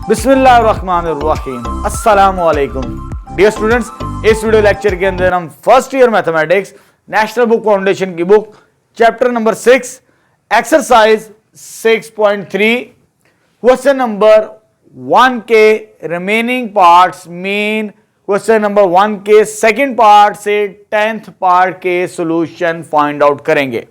बिस्मिल्लाहिर्रहमानिर्रहीम, अस्सलामुअलैकुम dear students. इस वीडियो लेक्चर के अंदर हम first year mathematics national book foundation की book chapter number 6 exercise 6.3 question number 1 के remaining parts mean question number 1 के सेकंड पार्ट से 10th पार्ट के सॉल्यूशन फाइंड आउट करेंगे।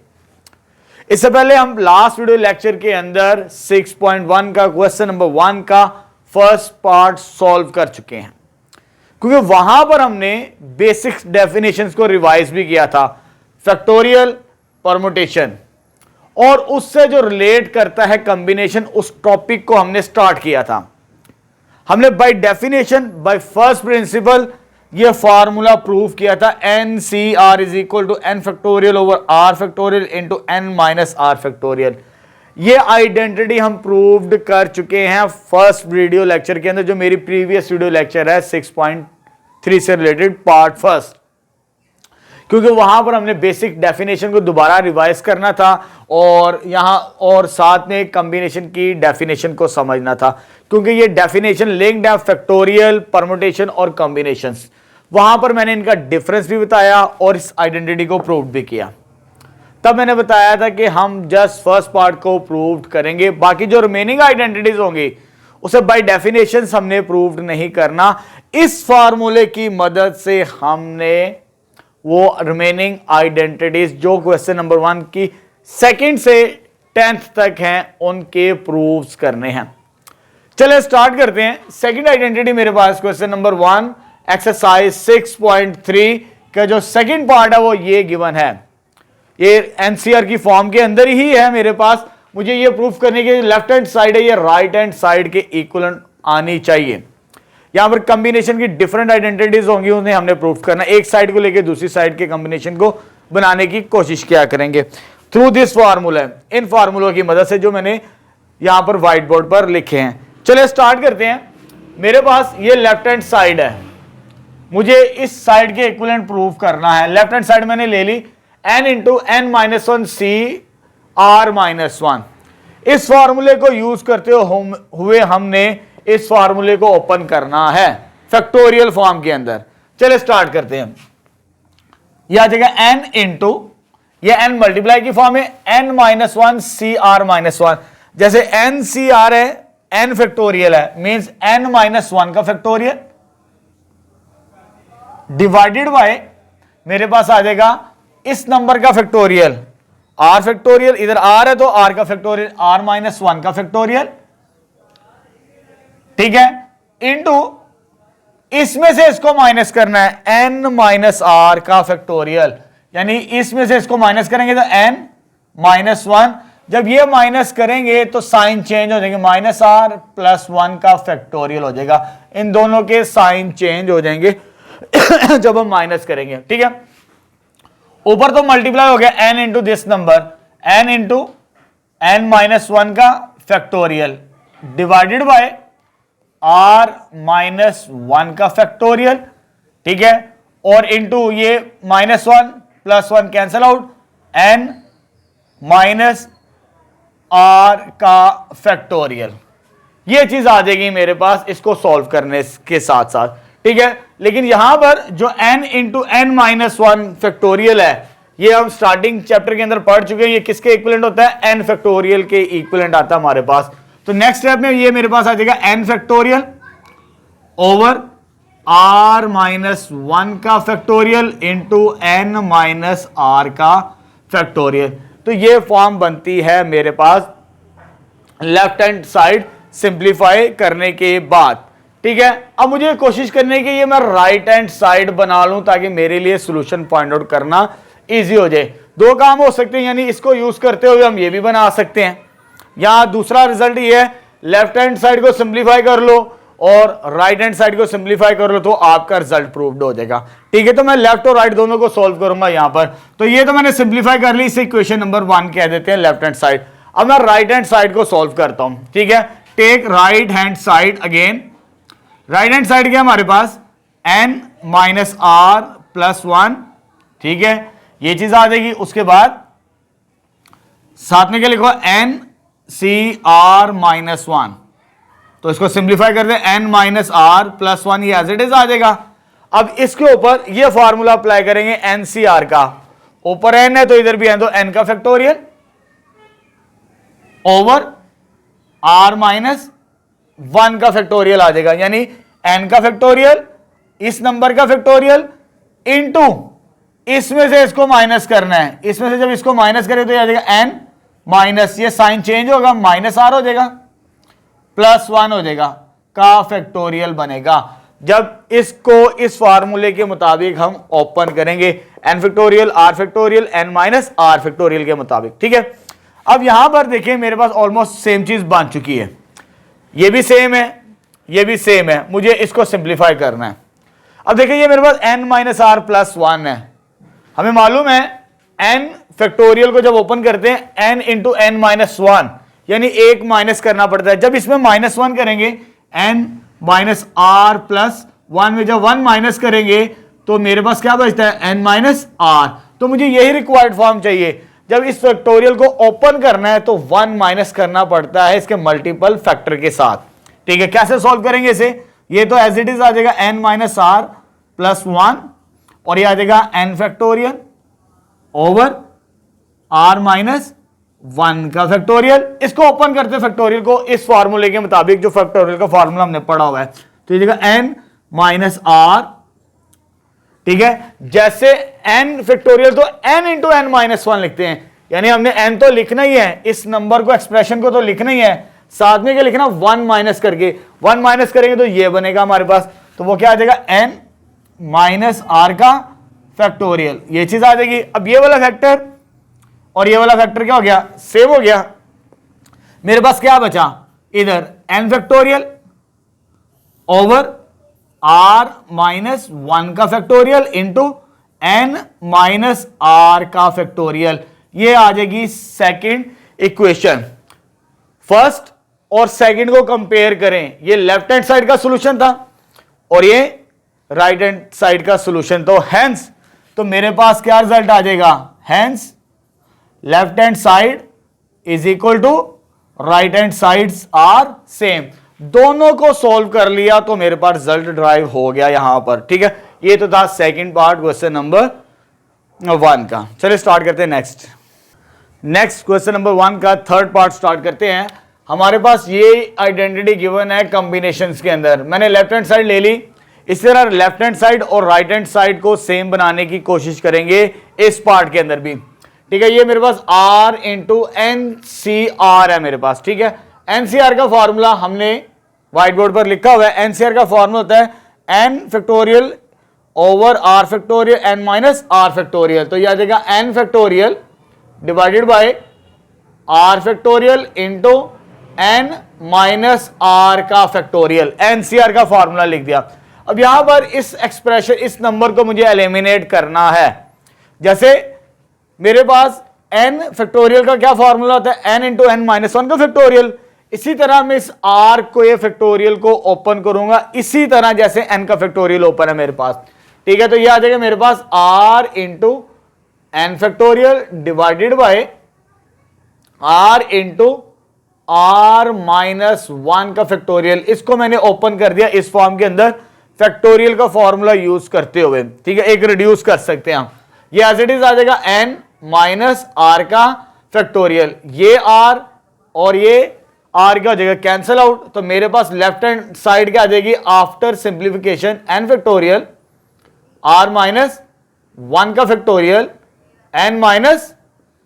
इससे पहले हम लास्ट वीडियो लेक्चर के अंदर 6.1 का क्वेश्चन नंबर 1 का फर्स्ट पार्ट सॉल्व कर चुके हैं, क्योंकि वहां पर हमने बेसिक डेफिनेशंस को रिवाइज भी किया था, फैक्टोरियल, परमुटेशन और उससे जो रिलेट करता है कॉम्बिनेशन, उस टॉपिक को हमने स्टार्ट किया था। हमने by definition, by first principle ये फार्मूला प्रूव किया था, N C R is equal to N factorial over are factorial into N minus R factorial. ये आइडेंटिटी हम प्रूव्ड कर चुके हैं फर्स्ट वीडियो लेक्चर के अंदर, जो मेरी प्रीवियस वीडियो लेक्चर है 6.3 से रिलेटेड पार्ट फर्स्ट, क्योंकि वहां पर हमने बेसिक डेफिनेशन को दोबारा रिवाइज करना था और यहां और साथ में कॉम्बिनेशन की डेफिनेशन को समझना था, क्योंकि ये डेफिनेशन लिंक्ड है फैक्टोरियल, परमुटेशन और कॉम्बिनेशंस। वहां पर मैंने इनका डिफरेंस भी बताया और इस आइडेंटिटी को प्रूव भी किया। तब मैंने बताया था कि हम जस्ट फर्स्ट पार्ट को प्रूव करेंगे, बाकी जो रिमेनिंग आइडेंटिटीज होंगी उसे बाय डेफिनेशन हमने प्रूव नहीं करना। इस फार्मूले की मदद से हमने वो रिमेनिंग आइडेंटिटीज जो क्वेश्चन नंबर 1 की सेकंड से 10th तक हैं उनके प्रूव्स करने हैं। चलिए स्टार्ट करते हैं। सेकंड आइडेंटिटी मेरे पास क्वेश्चन नंबर 1 एक्सरसाइज 6.3 का जो सेकंड पार्ट है वो ये गिवन है। ये एनसीआर की फॉर्म के अंदर ही है मेरे पास। मुझे ये प्रूफ करने के लेफ्ट हैंड साइड है ये राइट हैंड साइड के इक्विवेलेंट आनी चाहिए। यहां पर कॉम्बिनेशन की डिफरेंट आइडेंटिटीज होंगी, उन्हें हमने प्रूफ करना। एक साइड को लेकर दूसरी साइड के कॉम्बिनेशन को बनाने की कोशिश किया करेंगे थ्रू दिस फार्मूला, इन फार्मूलों की मदद से जो मैंने यहां पर व्हाइट बोर्ड पर लिखे हैं। चलिए स्टार्ट करते हैं। मेरे पास ये लेफ्ट हैंड साइड है, मुझे इस साइड के इक्विवेलेंट प्रूव करना है। लेफ्ट हैंड साइड मैंने ले ली n into N minus one C R minus one. इस फार्मूले को यूज करते हुए हमने इस फार्मूले को ओपन करना है फैक्टोरियल फॉर्म के अंदर। चलिए स्टार्ट करते हैं। यह आ जाएगा n इंटू, यह n मल्टीप्लाई की फॉर्म है, n minus one C R minus one. जैसे n सी आर है, n फैक्टोरियल है, मींस n माइनस वन का फैक्टोरियल डिवाइडेड बाय मेरे पास आ जाएगा इस नंबर का फैक्टोरियल r फैक्टोरियल, इधर r है तो r का फैक्टोरियल r माइनस वन का फैक्टोरियल, ठीक है, इंटू इसमें से इसको माइनस करना है n माइनस आर का फैक्टोरियल, यानी इसमें से इसको माइनस करेंगे तो n माइनस वन। जब ये माइनस करेंगे तो साइन चेंज हो जाएंगे, माइनस आर प्लस वन का फैक्टोरियल हो जाएगा। इन दोनों के साइन चेंज हो जाएंगे जब हम माइनस करेंगे, ठीक है। ऊपर तो मल्टीप्लाई हो गया n into this number, n into n minus one का factorial divided by r minus one का फैक्टोरियल, ठीक है, और इंटू ये minus one plus one cancel out, n minus r का फैक्टोरियल। ये चीज आ जाएगी मेरे पास इसको सॉल्व करने के साथ साथ, ठीक है। लेकिन यहां पर जो n into N minus one factorial है, ये हम स्टार्टिंग चैप्टर के अंदर पढ़ चुके हैं। ये किसके इक्विवेलेंट होता है? n फैक्टोरियल के इक्विवेलेंट आता है हमारे पास। तो नेक्स्ट स्टेप में ये मेरे पास आ जाएगा n factorial over r minus one का factorial into n minus r का फैक्टोरियल। तो ये फॉर्म बनती है मेरे पास लेफ्ट हैंड साइड सिंप्लीफाई करने के बाद, ठीक है। अब मुझे कोशिश करनी है कि ये मैं राइट हैंड साइड बना लूं ताकि मेरे लिए सॉल्यूशन फाइंड आउट करना इजी हो जाए। दो काम हो सकते हैं, यानी इसको यूज करते हुए हम ये भी बना सकते हैं। यहां दूसरा रिजल्ट ये है, लेफ्ट हैंड साइड को सिंप्लीफाई कर लो और राइट हैंड साइड को सिंप्लीफाई कर लो तो आपका रिजल्ट प्रूव्ड हो जाएगा, ठीक है। तो मैं लेफ्ट और राइट दोनों को सॉल्व करूंगा यहां पर। तो ये तो मैंने सिंप्लीफाई कर ली, इसे इक्वेशन नंबर 1 कह देते हैं लेफ्ट हैंड साइड। अब मैं राइट हैंड साइड को सॉल्व करता हूं, ठीक है। Take right hand side again. Right hand side क्या हमारे पास? n minus are plus one, ठीक है, ये चीज आ जाएगी। उसके बाद साथ में क्या लिखो? n C R minus one, तो इसको सिंप्लीफाई कर दें, n minus are plus one, ये एज इट इज आ जाएगा। अब इसके ऊपर ये फॉर्मूला अप्लाई करेंगे NCR का, ऊपर n है तो इधर भी n, तो n का factorial over r minus one का फैक्टोरियल आ जाएगा, यानी n का फैक्टोरियल इस नंबर का फैक्टोरियल इनटू इसमें से इसको माइनस करना है, इसमें से जब इसको माइनस करें तो ये आ जाएगा n माइनस, ये साइन चेंज होगा, माइनस r हो जाएगा प्लस वन हो जाएगा का फैक्टोरियल बनेगा। जब इसको इस फार्मूले के मुताबिक हम ओपन करेंगे, n factorial r factorial n minus r factorial के मुताबिक, ठीक है। अब यहां पर देखिए मेरे पास ऑलमोस्ट सेम चीज बन चुकी है, ये भी सेम है, ये भी सेम है, मुझे इसको सिंप्लीफाई करना है। अब देखिए ये मेरे पास n minus are plus one है, हमें मालूम है n फैक्टोरियल को जब ओपन करते हैं n into N minus one, यानी एक माइनस करना पड़ता है। जब इसमें माइनस वन करेंगे n minus are plus one में जब वन माइनस करेंगे तो मेरे पास क्या बचता है n माइनस आर, तो मुझे यही रिक्वायर्ड फॉर्म चाहिए। जब इस फैक्टोरियल को ओपन करना है तो वन माइनस करना पड़ता है इसके मल्टीपल फैक्टर के साथ, ठीक है। कैसे सॉल्व करेंगे इसे, ये तो एज इट इज आ जाएगा n minus are plus one, और ये आ जाएगा n factorial over r minus one का फैक्टोरियल। इसको ओपन करते फैक्टोरियल को इस फॉर्मूले के मुताबिक, जो फैक्टोरियल का फॉर्मूला हमने पढ़ा हुआ है, तो ये जगह n माइनस आर, ठीक है। जैसे n फैक्टोरियल तो n into N minus one लिखते हैं, यानी हमने n तो लिखना ही है, इस नंबर को एक्सप्रेशन को तो लिखना ही है, साथ में क्या लिखना, वन माइनस करके, वन माइनस करेंगे तो ये बनेगा हमारे पास, तो वो क्या आ जाएगा n माइनस आर का फैक्टोरियल, ये चीज आ जाएगी। अब ये वाला फैक्टर और ये वाला फैक्टर क्या हो गया, सेम हो गया। मेरे पास क्या बचा इधर, n factorial over r minus one का factorial into n minus r का फैक्टोरियल, ये आ जाएगी सेकंड इक्वेशन। फर्स्ट और सेकंड को कंपेयर करें, ये लेफ्ट हैंड साइड का सॉल्यूशन था और ये राइट हैंड साइड का सॉल्यूशन, तो हेंस तो मेरे पास क्या रिजल्ट आ जाएगा, hence left hand side is equal to right hand sides are same. दोनों को सॉल्व कर लिया तो मेरे पास रिजल्ट ड्राइव हो गया यहां पर, ठीक है। ये तो था second part question number one का। चलिए स्टार्ट करते हैं नेक्स्ट क्वेश्चन नंबर वन का थर्ड पार्ट स्टार्ट करते हैं। हमारे पास ये आइडेंटिटी गिवन है कॉम्बिनेशंस के अंदर, मैंने लेफ्ट हैंड साइड ले ली, इस तरह लेफ्ट हैंड साइड और राइट हैंड साइड को सेम बनाने की कोशिश करेंगे इस पार्ट के अंदर भी, ठीक है। ये मेरे पास r इंटू NCR है मेरे पास, ठीक है। NCR का फॉर्मूला हमने व्हाइट बोर्ड पर लिखा हुआ है। NCR का फॉर्मूला होता है n factorial over r factorial n minus r factorial, तो यह आ जाएगा n factorial divided by r factorial into n minus r का फैक्टोरियल। NCR का फॉर्मूला लिख दिया। अब यहां पर इस एक्सप्रेशन, इस नंबर को मुझे एलिमिनेट करना है। जैसे मेरे पास n फैक्टोरियल का क्या फॉर्मूला होता है, n into N minus one का फैक्टोरियल, इसी तरह मैं इस r को, ये फैक्टोरियल को ओपन करूंगा इसी तरह जैसे n का फैक्टोरियल ओपन है मेरे पास, ठीक है। तो ये आ जाएगा मेरे पास r into N factorial divided by r into r minus one का फैक्टोरियल। इसको मैंने ओपन कर दिया इस फॉर्म के अंदर फैक्टोरियल का फॉर्मूला यूज करते हुए, ठीक है। एक रिड्यूस कर सकते हैं हम, ये एज इट इज आ जाएगा n माइनस r का फैक्टोरियल, ये r और ये r क्या हो जाएगा, कैंसिल आउट। तो मेरे पास लेफ्ट हैंड साइड क्या आ जाएगी, after simplification n factorial r minus one का फैक्टोरियल n माइनस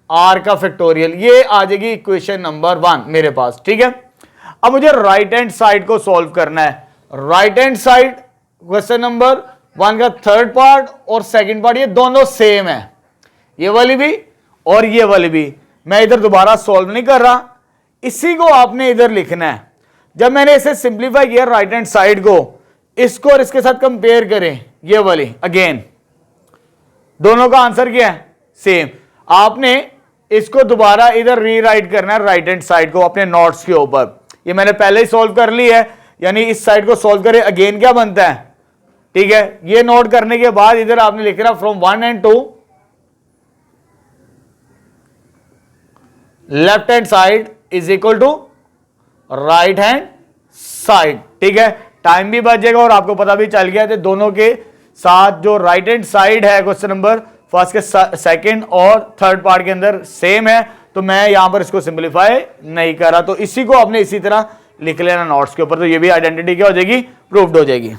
r का फैक्टोरियल, ये आ जाएगी इक्वेशन नंबर वन मेरे पास, ठीक है। अब मुझे राइट हैंड साइड को सॉल्व करना है। Right hand side question number one का थर्ड पार्ट और सेकंड पार्ट ये दोनों सेम है, ये वाली भी और ये वाली भी। मैं इधर दोबारा सॉल्व नहीं कर रहा, इसी को आपने इधर लिखना है। जब मैंने इसे सिंप्लीफाई किया राइट हैंड साइड को, इसको और इसके साथ कंपेयर करें, ये वाली अगेन, दोनों का आंसर क्या है, सेम। आपने इसको दोबारा इधर रीराइट करना है राइट हैंड साइड को अपने नोट्स के ऊपर। ये मैंने पहले ही सॉल्व कर ली है, यानी इस साइड को सॉल्व करें, अगेन क्या बनता है, ठीक है। ये नोट करने के बाद इधर आपने लिख रहा from one and two left hand side is equal to right hand side, ठीक है, टाइम भी बच जाएगा और आपको पता भी चल गया, तो दोनों के साथ जो राइट हैंड साइड है क्वेश्चन नंबर फर्स्ट के सेकंड और थर्ड पार्ट के अंदर सेम है, तो मैं यहां पर इसको सिंपलीफाई नहीं कर रहा, तो इसी को आपने इसी तरह लिख लेना नोट्स के ऊपर, तो ये भी आइडेंटिटी क्या हो जाएगी, प्रूव्ड हो जाएगी।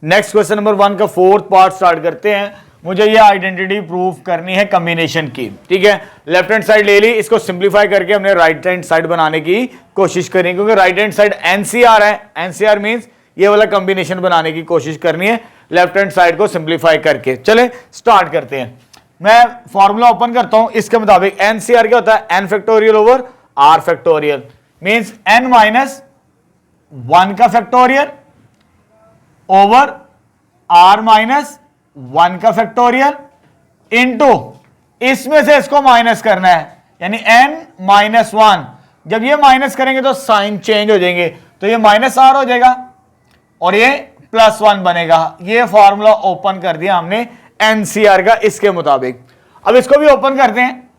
नेक्स्ट क्वेश्चन नंबर 1 का फोर्थ पार्ट स्टार्ट करते हैं। मुझे ये आइडेंटिटी प्रूव करनी है कॉम्बिनेशन की, ठीक है, लेफ्ट हैंड साइड ले ली, इसको सिंपलीफाई करके हमने राइट हैंड साइड बनाने की कोशिश करें, क्योंकि राइट हैंड साइड एनसीआर है, एनसीआर मींस ये वाला कॉम्बिनेशन बनाने की कोशिश करनी है लेफ्ट हैंड साइड को सिंपलीफाई करके। चले स्टार्ट करते हैं। मैं फॉर्मूला ओपन करता हूं, इसके मुताबिक एनसीआर क्या होता है, N factorial over are factorial, means N minus 1 का फैक्टोरियल ओवर आर माइनस 1 का फैक्टोरियल इनटू इसमें से इसको माइनस करना है, यानी n माइनस 1, जब ये माइनस करेंगे तो साइन चेंज हो जाएंगे, तो ये माइनस आर हो जाएगा और ये प्लस 1 बनेगा। ये फॉर्मूला ओपन कर दिया हमने एनसीआर का इसके मुताबिक। अब इसको भी ओपन करते हैं,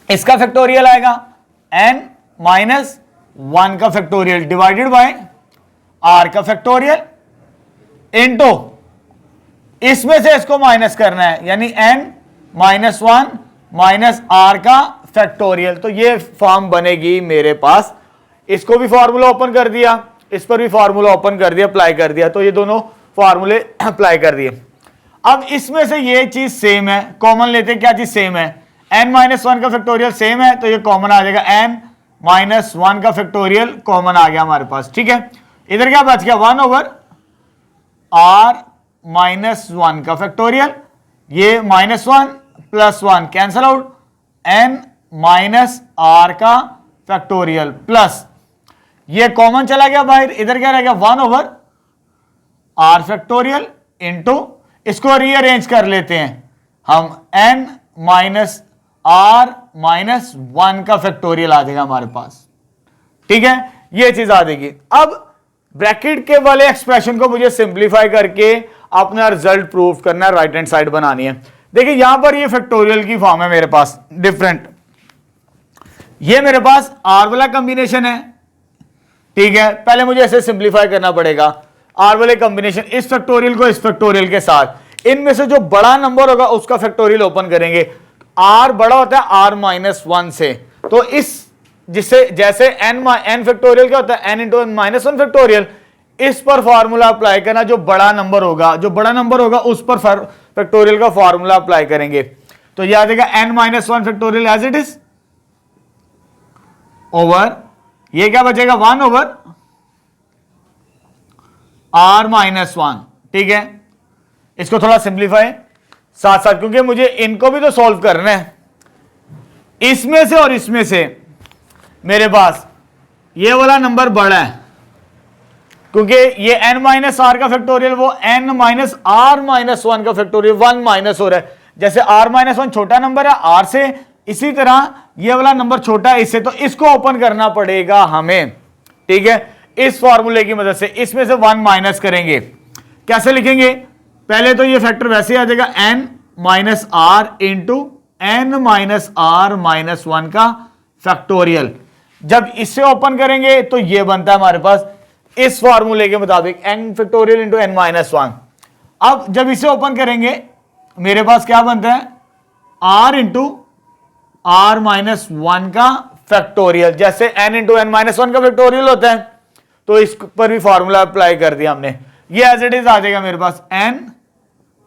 इसका फैक्टोरियल आएगा n माइनस 1 का फैक्टोरियल डिवाइडेड बाय r का फैक्टोरियल इनटू इसमें से इसको माइनस करना है, यानी n माइनस 1 माइनस r का फैक्टोरियल, तो ये फॉर्म बनेगी मेरे पास। इसको भी फॉर्मूला ओपन कर दिया, इस पर भी फॉर्मूला ओपन कर दिया, अप्लाई कर दिया, तो ये दोनों फॉर्मूले अप्लाई कर दिए। अब इसमें से ये चीज सेम है, कॉमन लेते हैं, क्या चीज सेम है, n माइनस 1 का फैक्टोरियल सेम है, तो ये कॉमन आ जाएगा, n माइनस 1 का फैक्टोरियल कॉमन आ गया हमारे पास, ठीक है। इधर क्या बच गया, 1 ओवर r माइनस 1 का फैक्टोरियल, ये minus 1 plus 1 cancel out, n minus r का फैक्टोरियल प्लस ये कॉमन चला गया बाहर, इधर क्या रह गया, 1 ओवर r फैक्टोरियल इनटू इसको रीअरेंज कर लेते हैं हम, n माइनस r माइनस 1 का फैक्टोरियल आ जाएगा हमारे पास, ठीक है, ये चीज आ जाएगी। अब ब्रैकेट के वाले एक्सप्रेशन को मुझे सिंपलीफाई करके अपना रिजल्ट प्रूव करना है, राइट हैंड साइड बनानी है। देखिए यहां पर ये फैक्टोरियल की फॉर्म है मेरे पास डिफरेंट, ये मेरे पास आर वाला कॉम्बिनेशन है, ठीक है, पहले मुझे ऐसे सिंपलीफाई करना पड़ेगा, आर वाले कॉम्बिनेशन इस फैक्टोरियल को इस फैक्टोरियल के साथ, इनमें से जो बड़ा नंबर होगा उसका फैक्टोरियल ओपन करेंगे, आर बड़ा होता है आर माइनस 1 से, तो इस जिससे जैसे n फैक्टोरियल क्या होता है, n into N minus 1 factorial, इस पर फॉर्मूला अप्लाई करना, जो बड़ा नंबर होगा उस पर फैक्टोरियल का फॉर्मूला अप्लाई करेंगे, तो यह आ जाएगा n minus 1 factorial as it is over, ये क्या बचेगा, 1 ओवर r माइनस 1, ठीक है। इसको थोड़ा सिंप्लीफाई साथ साथ, क्योंकि मुझे इनको भी तो सॉल्व करना है, इसमें से और इसमें से मेरे पास ये वाला नंबर बड़ा है, क्योंकि ये n माइनस आर का फैक्टोरियल वो n माइनस आर माइनस 1 का फैक्टोरियल 1 माइनस हो रहा है, जैसे r माइनस 1 छोटा नंबर है r से, इसी तरह ये वाला नंबर छोटा है इससे, तो इसको ओपन करना पड़ेगा हमें, ठीक है, इस फॉर्मूले की मदद से। इसमें से 1 माइनस करेंगे, कैसे लिखेंगे, पहले तो ये फैक्टर वैसे आ जाएगा n minus R into n minus are minus 1 का फैक्टोरियल, जब इससे ओपन करेंगे तो ये बनता है हमारे पास इस फॉर्मूले के मुताबिक n factorial into n minus 1। अब जब इसे ओपन करेंगे मेरे पास क्या बनता है, r इंटू आर माइनस 1 का फैक्टोरियल, जैसे n इंटू एन माइनस 1 का फैक्टोरियल होता है, तो इस पर भी फॉर्मूला अप्लाई कर दिया हमने, ये एज इट इज आ जाएगा मेरे पास n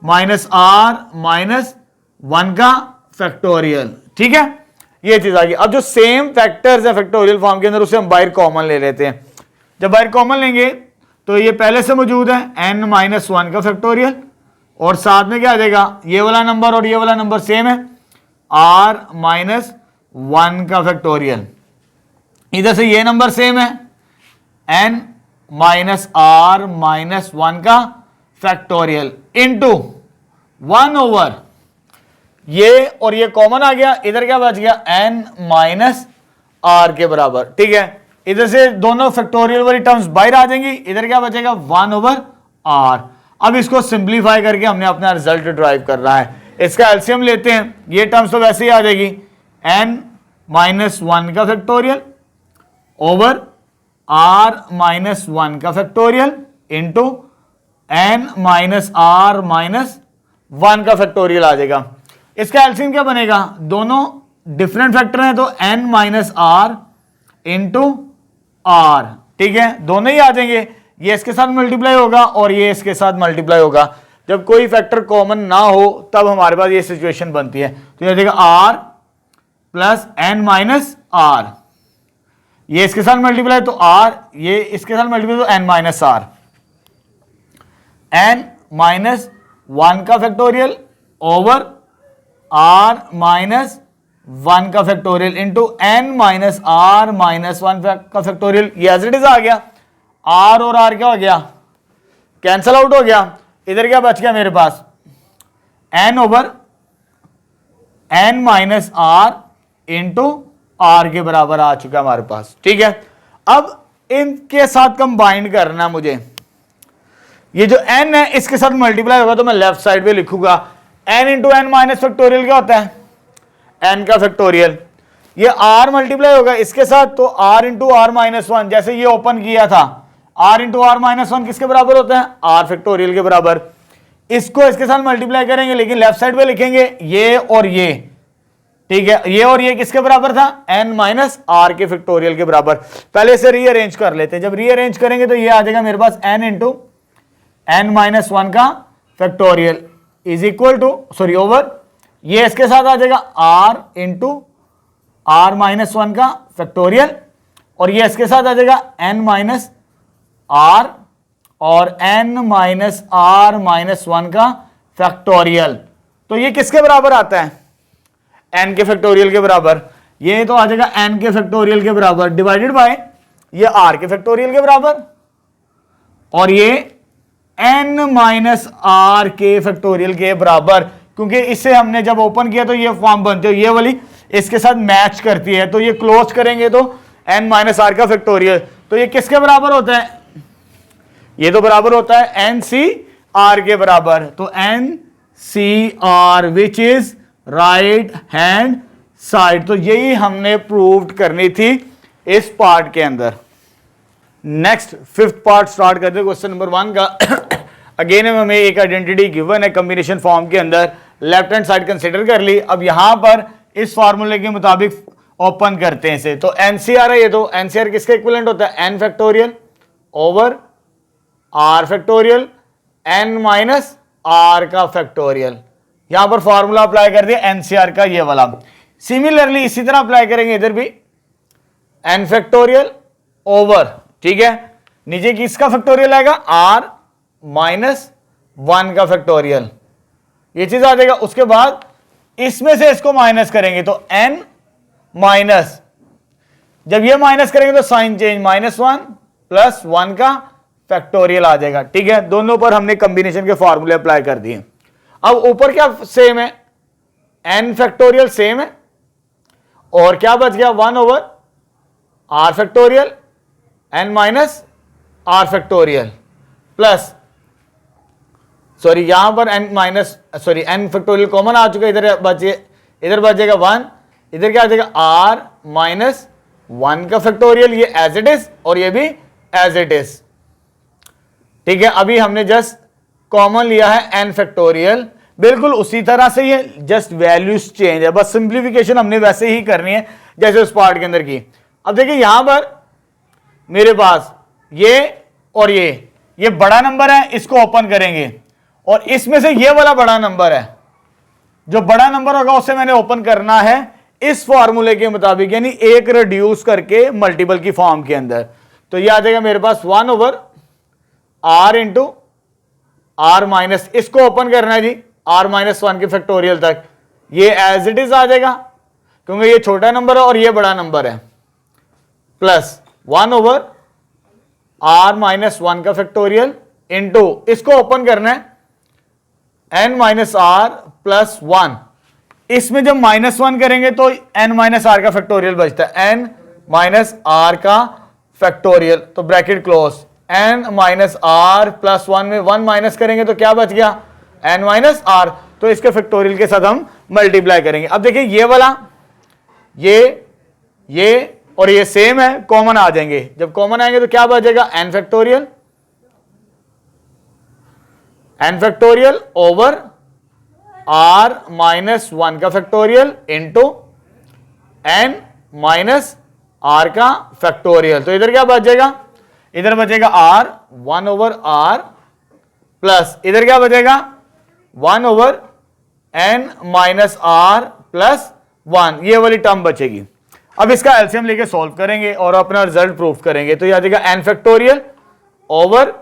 माइनस आर माइनस 1 का फैक्टोरियल, ठीक है, ये चीज आ गई। अब जो सेम फैक्टर्स है फैक्टोरियल फॉर्म के अंदर, उसे हम बाहर कॉमन ले लेते हैं, जब बाहर कॉमन लेंगे तो ये पहले से मौजूद है n माइनस 1 का फैक्टोरियल, और साथ में क्या आ जाएगा, ये वाला नंबर और ये वाला नंबर सेम है, r माइनस 1 का फैक्टोरियल, इधर से ये नंबर सेम है n माइनस आर माइनस 1 का फैक्टोरियल इनटू 1 ओवर ये, और ये कॉमन आ गया, इधर क्या बच गया, n माइनस आर के बराबर, ठीक है, इधर से दोनों फैक्टोरियल वाली टर्म्स बाहर आ जाएंगी, इधर क्या बचेगा, 1 ओवर r। अब इसको सिंप्लीफाई करके हमने अपना रिजल्ट ड्राइव करना है, इसका एलसीएम लेते हैं, ये टर्म्स तो वैसे ही आ जाएगी, n माइनस 1 का factorial over R minus one का factorial into N minus are minus one का फैक्टोरियल आ जाएगा। इसका एलसीएम क्या बनेगा, दोनों डिफरेंट फैक्टर हैं तो N minus R into R, ठीक है, दोनों ही आ जाएंगे। ये इसके साथ मल्टीप्लाई होगा और ये इसके साथ मल्टीप्लाई होगा। जब कोई फैक्टर कॉमन ना हो तब हमारे पास ये सिचुएशन बनती है। तो ये देखिए R plus N minus R, ये इसके साथ मल्टीप्लाई तो आर, ये इसके साथ मल्टीप्लाई तो N minus R, N minus one का factorial over R minus one का factorial into N minus are minus one का फैक्टोरियल। ये एज इट इज आ गया, आर और आर क्या हो गया, कैंसल आउट हो गया। इधर क्या बच गया मेरे पास, N over N minus R into R के बराबर आ चुका हमारे पास, ठीक है। अब इनके साथ कंबाइंड करना मुझे, ये जो n है इसके साथ मल्टीप्लाई होगा तो मैं लेफ्ट साइड पे लिखूंगा n into N minus factorial क्या होता है, n का फैक्टोरियल। ये r मल्टीप्लाई होगा इसके साथ तो r into are minus one, जैसे ये ओपन किया था r into are minus one किसके बराबर होता है, r फैक्टोरियल के बराबर। इसको इसके साथ मल्टीप्लाई करेंगे लेकिन लेफ्ट साइड पे लिखेंगे ये और ये, ठीक है, ये और ये किसके बराबर था, n माइनस आर के फैक्टोरियल के बराबर। पहले इसे रीअरेंज कर लेते हैं, जब रीअरेंज करेंगे तो ये आ जाएगा मेरे पास n into N minus one का factorial is equal to sorry over, ये इसके साथ आ जाएगा r into are minus one का फैक्टोरियल और ये इसके साथ आ जाएगा n माइनस आर और n minus are minus one का फैक्टोरियल। तो ये किसके बराबर आता है, n के फैक्टोरियल के बराबर। ये तो आ जाएगा n के फैक्टोरियल के बराबर डिवाइडेड बाय ये r के फैक्टोरियल के बराबर और ये n माइनस आर के फैक्टोरियल के बराबर, क्योंकि इससे हमने जब ओपन किया तो ये फॉर्म बनती है, ये वाली इसके साथ मैच करती है, तो ये क्लोज करेंगे तो n माइनस आर का फैक्टोरियल, तो ये किसके बराबर होता है, ये तो बराबर होता है एन सी आर के बराबर। तो N C R which is right hand side, तो यही हमने प्रूव करनी थी इस पार्ट के अंदर। नेक्स्ट फिफ्थ पार्ट स्टार्ट करते हैं क्वेश्चन नंबर 1 का। अगेन हमें एक आइडेंटिटी गिवन है कॉम्बिनेशन फॉर्म के अंदर, लेफ्ट हैंड साइड कंसीडर कर ली। अब यहां पर इस फार्मूले के मुताबिक ओपन करते हैं इसे, तो एनसीआर है ये, तो एनसीआर किसका इक्विवेलेंट होता है, N factorial over are factorial N minus are का फैक्टोरियल। यहां पर फॉर्मूला अप्लाई कर दिया एनसीआर का ये वाला। सिमिलरली इसी तरह अप्लाई करेंगे इधर भी, एन फैक्टोरियल ओवर, ठीक है, नीचे किसका फैक्टोरियल आएगा, आर माइनस वन का फैक्टोरियल, ये चीज आ जाएगा। उसके बाद इसमें से इसको माइनस करेंगे तो एन माइनस, जब ये माइनस करेंगे तो sign change, minus one plus one का फैक्टोरियल आ जाएगा, ठीक है। दोनों पर हमने कॉम्बिनेशन के फॉर्मूले अप्लाई कर दिए। अब ऊपर क्या सेम है, एन फैक्टोरियल सेम है और क्या बच गया, one over are factorial N minus R factorial plus, sorry यहां पर N minus sorry N factorial common आ चुका है, इधर बचेगा वन, इधर क्या आ जाएगा आर माइनस वन का फैक्टोरियल, ये एज इट इज और ये भी एज इट इज, ठीक है। अभी हमने जस्ट कॉमन लिया है एन फैक्टोरियल, बिल्कुल उसी तरह से ये जस्ट वैल्यूज चेंज है, बस सिंप्लीफिकेशन हमने वैसे ही करनी है जैसे उस पार्ट के अंदर की। अब देखिए यहां पर मेरे पास ये और ये बड़ा नंबर है, इसको ओपन करेंगे और इसमें से ये वाला बड़ा नंबर है, जो बड़ा नंबर होगा उसे मैंने ओपन करना है इस फॉर्मूले के मुताबिक, यानी एक रिड्यूस करके मल्टीपल की फॉर्म के अंदर। तो ये आ जाएगा मेरे पास one over R into are minus, इसको ओपन करना है जी आर माइनस वन के फैक्टोरियल तक, ये एज इट इज आ जाएगा क्योंकि ये छोटा नंबर है और ये बड़ा नंबर है, plus one over R minus one का फैक्टोरियल इंटू इसको ओपन करना है N minus are plus one, इसमें जब माइनस वन करेंगे तो एन माइनस आर का फैक्टोरियल बचता है, एन माइनस आर का फैक्टोरियल, तो bracket close, N minus are plus one में वन माइनस करेंगे तो क्या बच गया, एन माइनस आर, तो इसके फैक्टोरियल के साथ हम मल्टीप्लाई करेंगे। अब देखिए ये वाला ये और ये सेम है, कॉमन आ जाएंगे। जब कॉमन आएंगे तो क्या बचेगा, n factorial over r minus 1 का factorial into n minus r का फैक्टोरियल। तो इधर क्या बचेगा, इधर बचेगा r 1 ओवर r प्लस इधर क्या बचेगा 1 over n minus r plus 1, ये वाली टर्म बचेगी। अब इसका एलसीएम लेके सॉल्व करेंगे और अपना रिजल्ट प्रूफ करेंगे। तो ये आ जाएगा n factorial over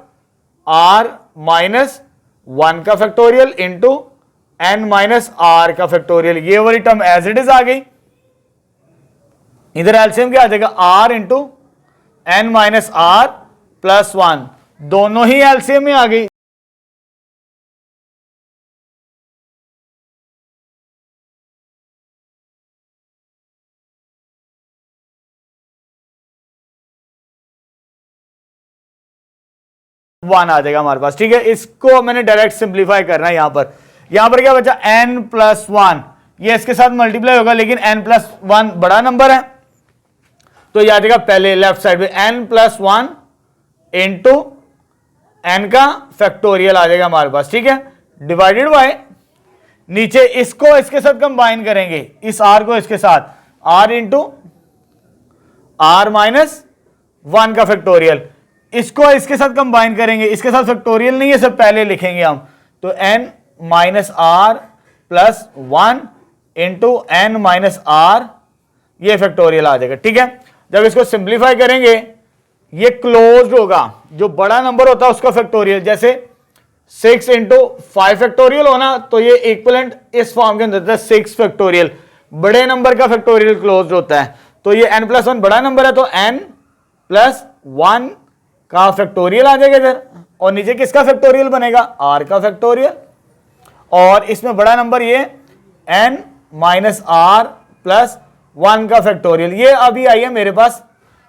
r minus 1 का factorial into n minus r का फैक्टोरियल, ये वाली टर्म एज इट इज आ गई। इधर एलसीएम क्या आ जाएगा r into n minus r plus 1, दोनों ही एलसीएम में आ गई। वन आ जाएगा हमारे पास, ठीक है। इसको मैंने डायरेक्ट सिंप्लीफाई करना है। यहां पर क्या बचा n प्लस 1, ये इसके साथ मल्टीप्लाई होगा, लेकिन n प्लस 1 बड़ा नंबर है तो ये आ जाएगा पहले लेफ्ट साइड में n प्लस 1 इंटू n का फैक्टोरियल आ जाएगा हमारे पास, ठीक है, डिवाइडेड बाय नीचे इसको इसके साथ कंबाइन करेंगे, इस r को इसके साथ r इंटू r माइनस 1 का फैक्टोरियल, इसको इसके साथ कंबाइन करेंगे, इसके साथ फैक्टोरियल नहीं है, सब पहले लिखेंगे हम। तो n minus r plus 1 into n minus r, ये फैक्टोरियल आ जाएगा, ठीक है। जब इसको सिंप्लीफाई करेंगे ये क्लोज्ड होगा, जो बड़ा नंबर होता है उसका फैक्टोरियल, जैसे 6 इंटू 5 फैक्टोरियल होना, तो ये इक्विवेलेंट इस फॉर्म के अंदर होता है 6 फैक्टोरियल, बड़े नंबर का फैक्टोरियल क्लोज्ड होता है। तो ये n प्लस 1 बड़ा नंबर है, तो n प्लस 1 का फैक्टोरियल आ जाएगा इधर, और नीचे किसका फैक्टोरियल बनेगा, r का फैक्टोरियल, और इसमें बड़ा नंबर ये n माइनस r प्लस 1 का फैक्टोरियल। ये अभी आई है मेरे पास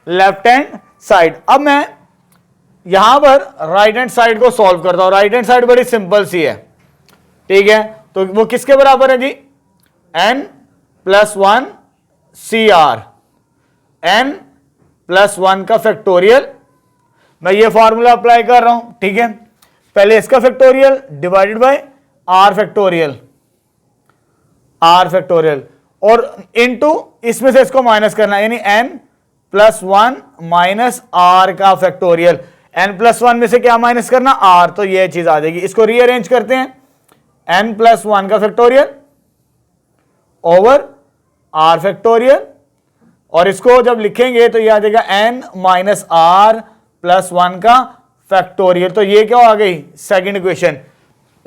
लेफ्ट हैंड साइड। अब मैं यहां पर राइट हैंड साइड को सॉल्व करता हूं। राइट हैंड साइड बड़ी सिंपल सी है, ठीक है। तो वो किसके बराबर है जी, n plus 1 CR, n plus 1 का फैक्टोरियल, मैं ये फॉर्मूला अप्लाई कर रहा हूं, ठीक है। पहले इसका factorial divided by r factorial, और इनटू इसमें से इसको माइनस करना, यानी n प्लस 1 माइनस r का फैक्टोरियल। n प्लस 1 में से क्या माइनस करना, r, तो ये चीज आ जाएगी। इसको रीअरेंज करते हैं, n प्लस 1 का फैक्टोरियल ओवर r फैक्टोरियल, और इसको जब लिखेंगे तो ये आ जाएगा n माइनस r प्लस 1 का फैक्टोरियल। तो ये क्या आ गई, second equation.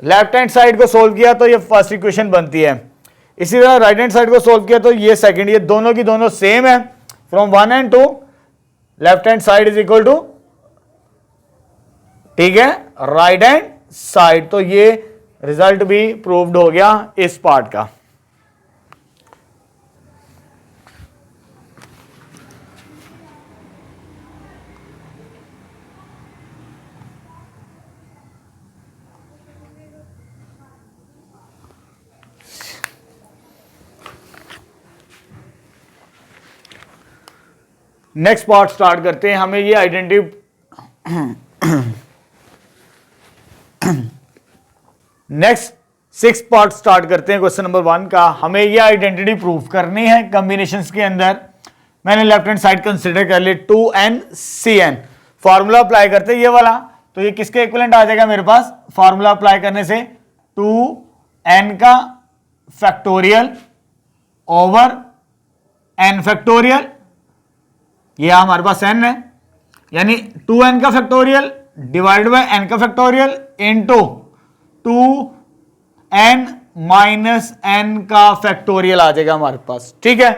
Left hand side को सोल्व किया तो ये फर्स्ट इक्वेशन बनती है। इसी तरह राइट हैंड साइड को सोल्व किया तो ये सेकंड, ये दोनों की दोनों सेम है। From 1 and 2 left hand side is equal to, ठीक है, राइट हैंड साइड। तो ये रिजल्ट भी प्रूव्ड हो गया इस पार्ट का। नेक्स्ट पार्ट स्टार्ट करते हैं। हमें ये नेक्स्ट 6 पार्ट स्टार्ट करते हैं क्वेश्चन नंबर 1 का। हमें ये आइडेंटिटी प्रूफ करनी है कॉम्बिनेशंस के अंदर। मैंने लेफ्ट हैंड साइड कंसिडर कर ली 2nCn, फॉर्मूला अप्लाई करते हैं ये वाला, तो ये किसके इक्विवेलेंट आ जाएगा मेरे पास, फॉर्मूला अप्लाई करने से 2n का फैक्टोरियल ओवर n फैक्टोरियल, ये हमारे पास n है, यानी 2n का फैक्टोरियल डिवाइडेड बाय n का factorial into 2n minus n का फैक्टोरियल आ जाएगा हमारे पास, ठीक है।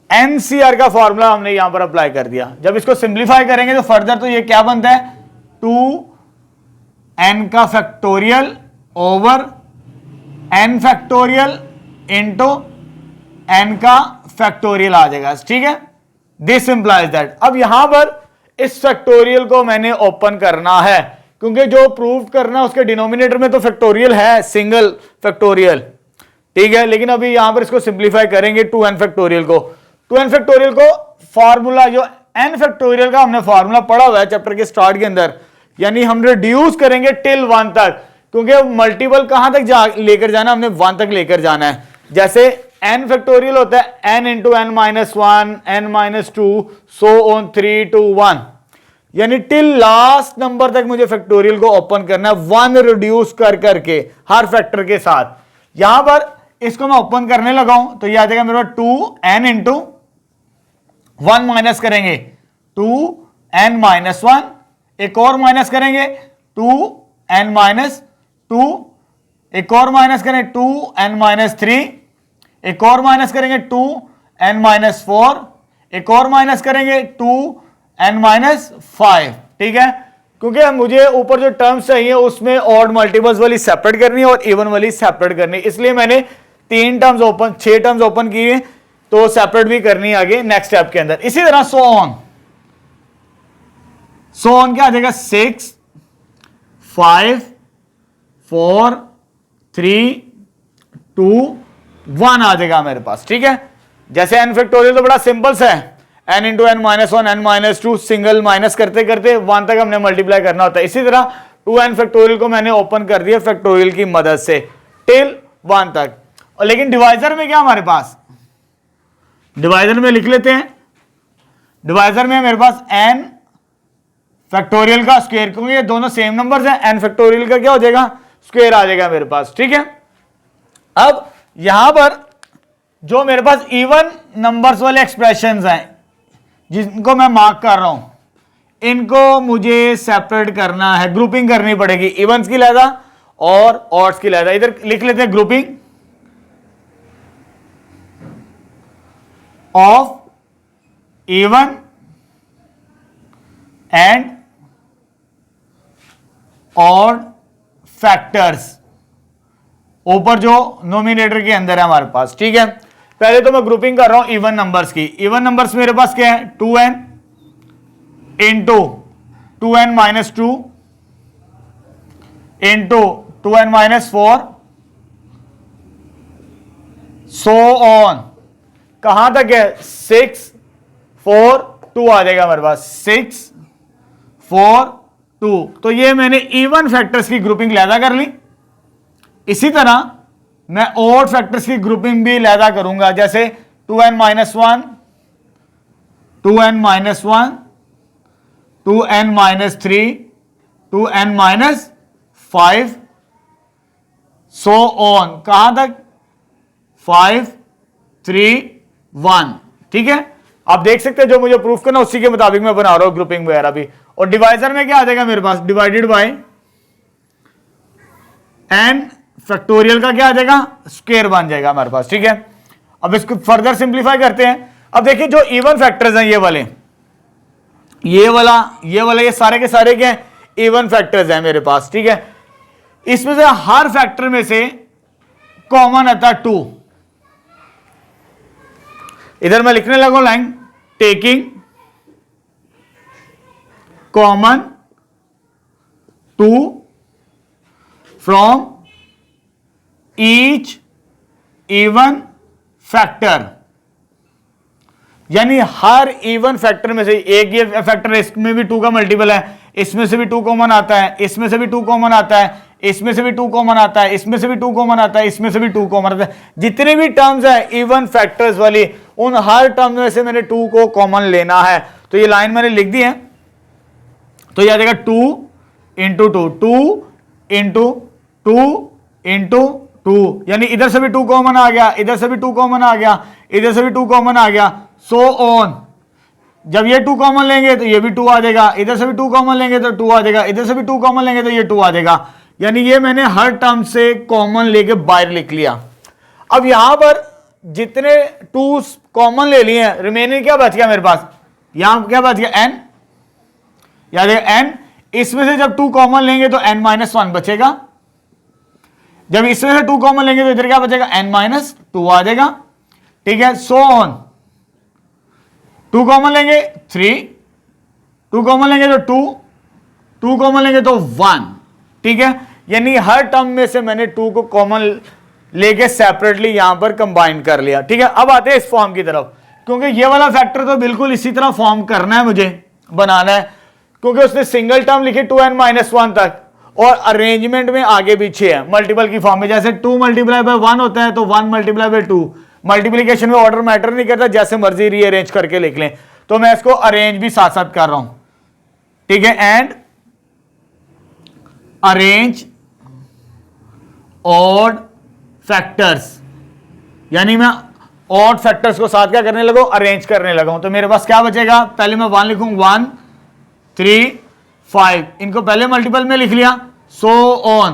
NCR का फॉर्मूला हमने यहां पर अप्लाई कर दिया। जब इसको सिंप्लीफाई करेंगे तो फर्दर तो ये क्या बनता है, 2n का factorial over n factorial into n का फैक्टोरियल आ जाएगा, ठीक है। This implies that. अब यहां पर इस फैक्टोरियल को मैंने ओपन करना है, क्योंकि जो प्रूव करना उसके डिनोमिनेटर में तो फैक्टोरियल है, सिंगल फैक्टोरियल, ठीक है। लेकिन अभी यहां पर इसको सिंप्लीफाई करेंगे 2n फैक्टोरियल को, 2n फैक्टोरियल को फॉर्मूला जो n फैक्टोरियल का हमने फॉर्मूला पढ़ा हुआ है चैप्टर के स्टार्ट के अंदर, यानी हम रिड्यूस करेंगे टिल 1 तक, क्योंकि मल्टीपल कहां तक लेकर जाना, हमने 1 तक लेकर जाना है। जैसे n फैक्टोरियल होता है n into n minus 1, n minus 2, so on 3 to 1, यानी टिल लास्ट नंबर तक मुझे फैक्टोरियल को ओपन करना है 1 रिड्यूस कर करके हर फैक्टर के साथ। यहां पर इसको मैं ओपन करने लगा हूं तो यह आ जाएगा मेरे पास 2n इंटू 1 माइनस करेंगे 2n माइनस 1, एक और माइनस करेंगे 2n माइनस 2, एक और माइनस करेंगे 2n माइनस 3, एक और माइनस करेंगे 2n माइनस 4, एक और माइनस करेंगे 2n माइनस 5। ठीक है, क्योंकि मुझे ऊपर जो टर्म्स चाहिए उसमें ऑड मल्टीपल्स वाली सेपरेट करनी है और इवन वाली सेपरेट करनी है, इसलिए मैंने 6 टर्म्स ओपन किए, तो सेपरेट भी करनी है आगे नेक्स्ट स्टेप के अंदर। इसी तरह सो ऑन क्या आ जाएगा 6, 5, 4, 3, 2, 1 आ जाएगा मेरे पास। ठीक है, जैसे n फैक्टोरियल तो बड़ा सिंपल सा है, n into n minus 1, n minus 2, single minus करते करते 1 तक हमने मल्टीप्लाई करना होता है। इसी तरह 2n फैक्टोरियल को मैंने ओपन कर दिया फैक्टोरियल की मदद से टिल 1 तक। और लेकिन डिवाइजर में क्या हमारे पास, डिवाइजर में लिख लेते हैं, डिवाइजर में मेरे पास n फैक्टोरियल का स्क्वायर, क्योंकि ये दोनों सेम नंबर्स हैं, n फैक्टोरियल का क्या हो जाएगा स्क्वायर आ जाएगा मेरे पास। ठीक है, अब यहां पर जो मेरे पास इवन नंबर्स वाले एक्सप्रेशंस हैं जिनको मैं मार्क कर रहा हूं, इनको मुझे सेपरेट करना है, ग्रुपिंग करनी पड़ेगी इवन्स की लहदा और ऑड्स की लहदा। इधर लिख लेते हैं grouping of even and odd factors, ऊपर जो नोमिनेटर के अंदर है हमारे पास। ठीक है, पहले तो मैं ग्रुपिंग कर रहा हूं इवन नंबर्स की। इवन नंबर्स मेरे पास क्या है 2n into 2n minus 2 into 2n minus 4, so on, कहां तक है 6, 4, 2 आ जाएगा मेरे पास 6, 4, 2। तो ये मैंने इवन फैक्टर्स की ग्रुपिंग लैदा कर ली। इसी तरह मैं ऑड फैक्टर्स की ग्रुपिंग भी लैदा करूंगा, जैसे 2n minus 1, 2n minus 1, 2n minus 3, 2n minus 5, so on, कहां तक 5, 3, 1। ठीक है, आप देख सकते हैं जो मुझे प्रूफ करना उसी के मुताबिक मैं बना रहा हूं ग्रुपिंग वगैरह भी। और डिवाइजर में क्या आ जाएगा मेरे पास, डिवाइडेड बाय n फैक्टोरियल का क्या आ जाएगा स्क्वायर बन जाएगा हमारे पास। ठीक है, अब इसको फर्दर सिंप्लीफाई करते हैं। अब देखिए जो इवन फैक्टर्स हैं ये वाले, ये वाला ये सारे के सारे क्या इवन फैक्टर्स हैं मेरे पास। ठीक है, इसमें से हर फैक्टर में से कॉमन आता है 2। इधर मैं लिखने लगा line, taking common 2 from each even factor, यानी हर इवन फैक्टर में से एक, ये फैक्टर इसमें भी 2 का मल्टीपल है, इसमें से भी 2 कॉमन आता है, इसमें से भी 2 कॉमन आता है, इसमें से भी 2 कॉमन आता है, इसमें से भी 2 कॉमन आता है, इसमें से भी 2 कॉमन आता है। जितने भी टर्म्स है इवन फैक्टर्स वाली, उन हर टर्म में से मैंने 2 को कॉमन लेना है। तो ये लाइन मैंने लिख दी है, तो ये आ जाएगा 2 इंटू 2, 2 इंटू 2 इंटू 2, यानी इधर से भी 2 कॉमन आ गया, इधर से भी 2 कॉमन आ गया, इधर से भी 2 कॉमन आ गया, सो ऑन। जब ये 2 कॉमन लेंगे तो ये भी 2 आ जाएगा, इधर से भी 2 कॉमन लेंगे तो 2 आ जाएगा, इधर से भी 2 कॉमन लेंगे तो ये 2 आ जाएगा। यानी ये मैंने हर टर्म से कॉमन लेके बाहर लिख लिया। अब यहां पर जितने 2 कॉमन ले लिए हैं, रिमेनिंग क्या बच गया मेरे पास, यहां क्या बच गया n, याद है n, इसमें से जब 2 कॉमन लेंगे तो n माइनस 1 बचेगा, जब इसमें से 2 कॉमन लेंगे तो इधर क्या बचेगा n माइनस 2 आ जाएगा। ठीक है, सो ऑन, 2 कॉमन लेंगे 3, 2 कॉमन लेंगे तो 2, 2 कॉमन लेंगे तो 1। ठीक है, यानी हर टर्म में से मैंने 2 को कॉमन लेके सेपरेटली यहां पर कंबाइन कर लिया। ठीक है, अब आते हैं इस फॉर्म की तरफ क्योंकि ये वाला फैक्टर तो बिल्कुल इसी तरह फॉर्म करना है, मुझे बनाना है, क्योंकि उसने सिंगल टर्म लिखी 2n-1 तक और अरेंजमेंट में आगे पीछे है मल्टीपल की फॉर्म में। जैसे 2 मल्टीप्लाई बाय 1 होता है तो 1 मल्टीप्लाई बाय 2। मल्टीप्लीकेशन में ऑर्डर मैटर नहीं करता, जैसे मर्जी रीअरेंज करके लिख लें। तो मैं इसको अरेंज भी साथ साथ कर रहा हूं, ठीक है। एंड अरेंज ऑड फैक्टर्स, यानी मैं ऑड फैक्टर्स को साथ क्या करने लगा, अरेंज करने लगा हूं। तो मेरे पास क्या बचेगा, पहले मैं 1 लिखूं, 1 3 5, इनको पहले मल्टीपल में लिख लिया, सो ऑन।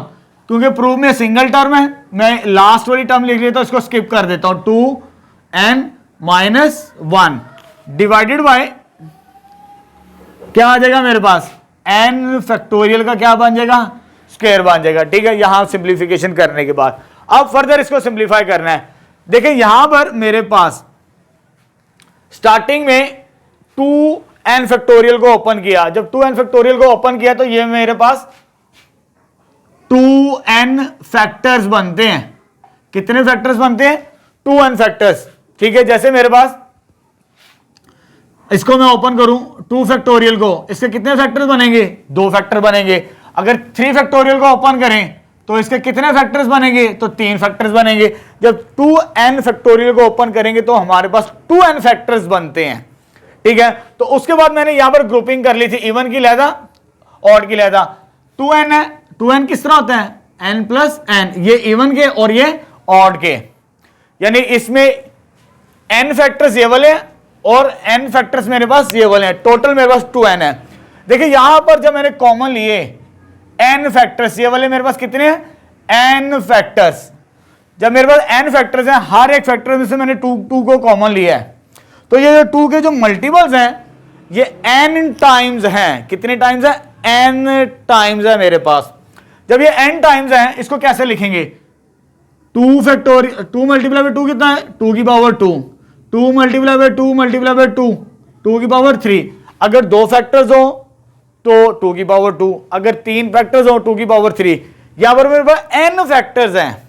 क्योंकि प्रूफ में सिंगल टर्म है, मैं लास्ट वाली टर्म लिख लेता हूं, इसको स्किप कर देता हूं। 2n-1 डिवाइडेड बाय क्या आ जाएगा मेरे पास, n फैक्टोरियल का क्या बन जाएगा, स्क्वायर बन जाएगा, ठीक है। यहां सिंप्लीफिकेशन करने के बाद अब फर्दर इसको सिंप्लीफाई करना है। देखिए यहां पर मेरे पास स्टार्टिंग में 2n फैक्टोरियल को ओपन किया, जब 2n फैक्टोरियल को ओपन किया तो ये मेरे पास 2n फैक्टर्स बनते हैं। कितने फैक्टर्स बनते हैं, 2n फैक्टर्स, ठीक है। जैसे मेरे पास इसको मैं ओपन करूं 2 फैक्टोरियल को, इसके कितने फैक्टर्स बनेंगे, 2 फैक्टर बनेंगे। अगर 3 फैक्टोरियल को ओपन करें तो इसके कितने फैक्टर्स बनेंगे, तो 3 फैक्टर्स बनेंगे। जब 2n फैक्टोरियल को ओपन करेंगे तो हमारे पास 2n फैक्टर्स बनते हैं, ठीक है। तो उसके बाद मैंने यहां पर ग्रुपिंग कर ली थी, इवन की लहदा, ऑड की लहदा। 2n है, 2n किस तरह होता है, n प्लस n, ये इवन के और ये ऑड के, यानी इसमें n फैक्टर्स ये वाले और n फैक्टर्स मेरे पास ये वाले हैं। टोटल मेरे पास 2n है। देखिए यहां पर जब मैंने कॉमन लिए n फैक्टर्स, ये वाले मेरे पास कितने हैं, n फैक्टर्स। जब मेरे पास n फैक्टर्स हैं, हर एक फैक्टर में से मैंने 2 को कॉमन लिया है, तो ये जो 2 के जो मल्टीपल्स हैं ये n टाइम्स हैं। कितने टाइम्स हैं, n टाइम्स है मेरे पास। जब ये n टाइम्स हैं, इसको कैसे लिखेंगे, 2 फैक्टोरियल, 2 मल्टीप्लाई बाय 2 कितना है, 2 की power 2, 2 multiply by 2 multiply by 2, 2 की पावर 3। अगर 2 फैक्टर्स हो तो 2 की पावर 2, अगर 3 फैक्टर्स हो 2 की पावर 3। यहां पर मेरे पास n फैक्टर्स हैं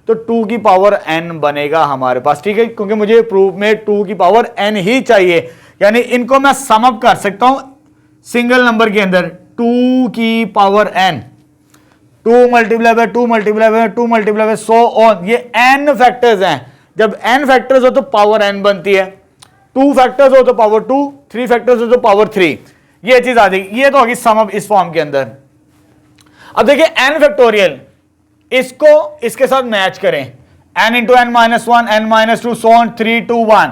तो 2 की पावर n बनेगा हमारे पास, ठीक है। क्योंकि मुझे प्रूफ में 2 की पावर n ही चाहिए, यानी इनको मैं सम अप कर सकता हूं सिंगल नंबर के अंदर, 2 की power n, 2 multiply by 2 multiply by 2 multiply by so on. ये n फैक्टर्स हैं। जब n फैक्टर्स हो तो पावर n बनती है, 2 फैक्टर्स हो तो पावर 2, 3 फैक्टर्स हो तो पावर 3। ये चीज आ जाएगी, ये तो होगी सम अप इस फॉर्म के अंदर। अब देखिए n फैक्टोरियल, इसको इसके साथ मैच करें, n into n-1, n-2, so on 3 2 1,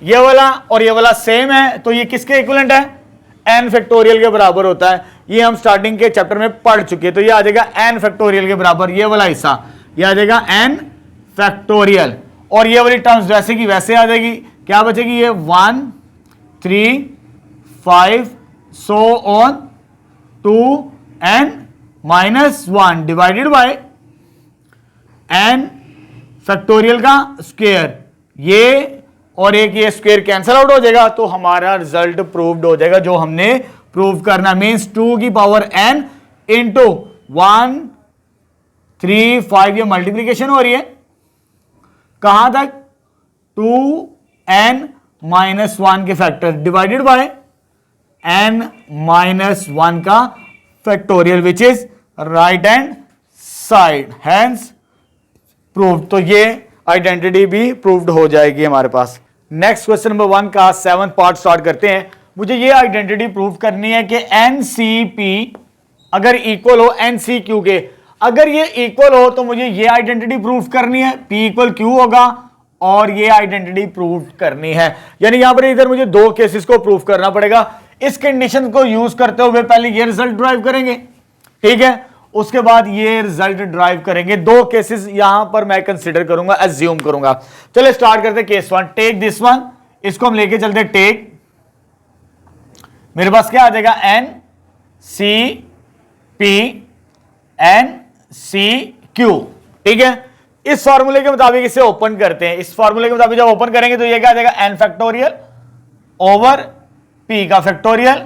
ये वाला और ये वाला सेम है, तो ये किसके इक्विवेलेंट है, n फैक्टोरियल के बराबर होता है। ये हम स्टार्टिंग के चैप्टर में पढ़ चुके हैं, तो ये आ जाएगा n फैक्टोरियल के बराबर, ये वाला हिस्सा ये आ जाएगा n फैक्टोरियल, और ये वाली टर्म्स वैसे की वैसे आ जाएगी। क्या बचेगी, ये 1 3 5 so on 2n-1 divided by n factorial का स्क्वायर, ये और एक ये स्क्वायर कैंसल आउट हो जाएगा, तो हमारा रिजल्ट प्रूव्ड हो जाएगा जो हमने प्रूव करना। मींस 2 की पावर n इंटू 1 3 5, ये मल्टीप्लीकेशन हो रही है कहां तक, 2n-1 के फैक्टर डिवाइडेड बाय n-1 का factorial which is right hand side, hence proved. तो ये आइडेंटिटी भी प्रूव्ड हो जाएगी हमारे पास। नेक्स्ट क्वेश्चन नंबर 1 का 7th पार्ट स्टार्ट करते हैं। मुझे ये आइडेंटिटी प्रूव करनी है कि NCP अगर इक्वल हो NCQ के, अगर ये इक्वल हो तो मुझे ये आइडेंटिटी प्रूव करनी है, P इक्वल Q होगा, और ये आइडेंटिटी प्रूव करनी है। यानी यहां पर इधर मुझे 2 केसेस को प्रूव करना पड़ेगा। इस कंडीशन को यूज करते हुए पहले ये रिजल्ट ड्राइव करेंगे, ठीक है, उसके बाद ये रिजल्ट ड्राइव करेंगे। 2 केसेस यहां पर मैं कंसीडर करूंगा, एज्यूम करूंगा। चलिए स्टार्ट करते हैं केस 1। टेक दिस वन, इसको हम लेके चलते टेक, मेरे पास क्या आ जाएगा, NCP NCQ, ठीक है। इस फॉर्मूले के मुताबिक इसे ओपन करते हैं। इस फॉर्मूले के मुताबिक जब ओपन करेंगे तो ये क्या आ जाएगा, n फैक्टोरियल ओवर p का factorial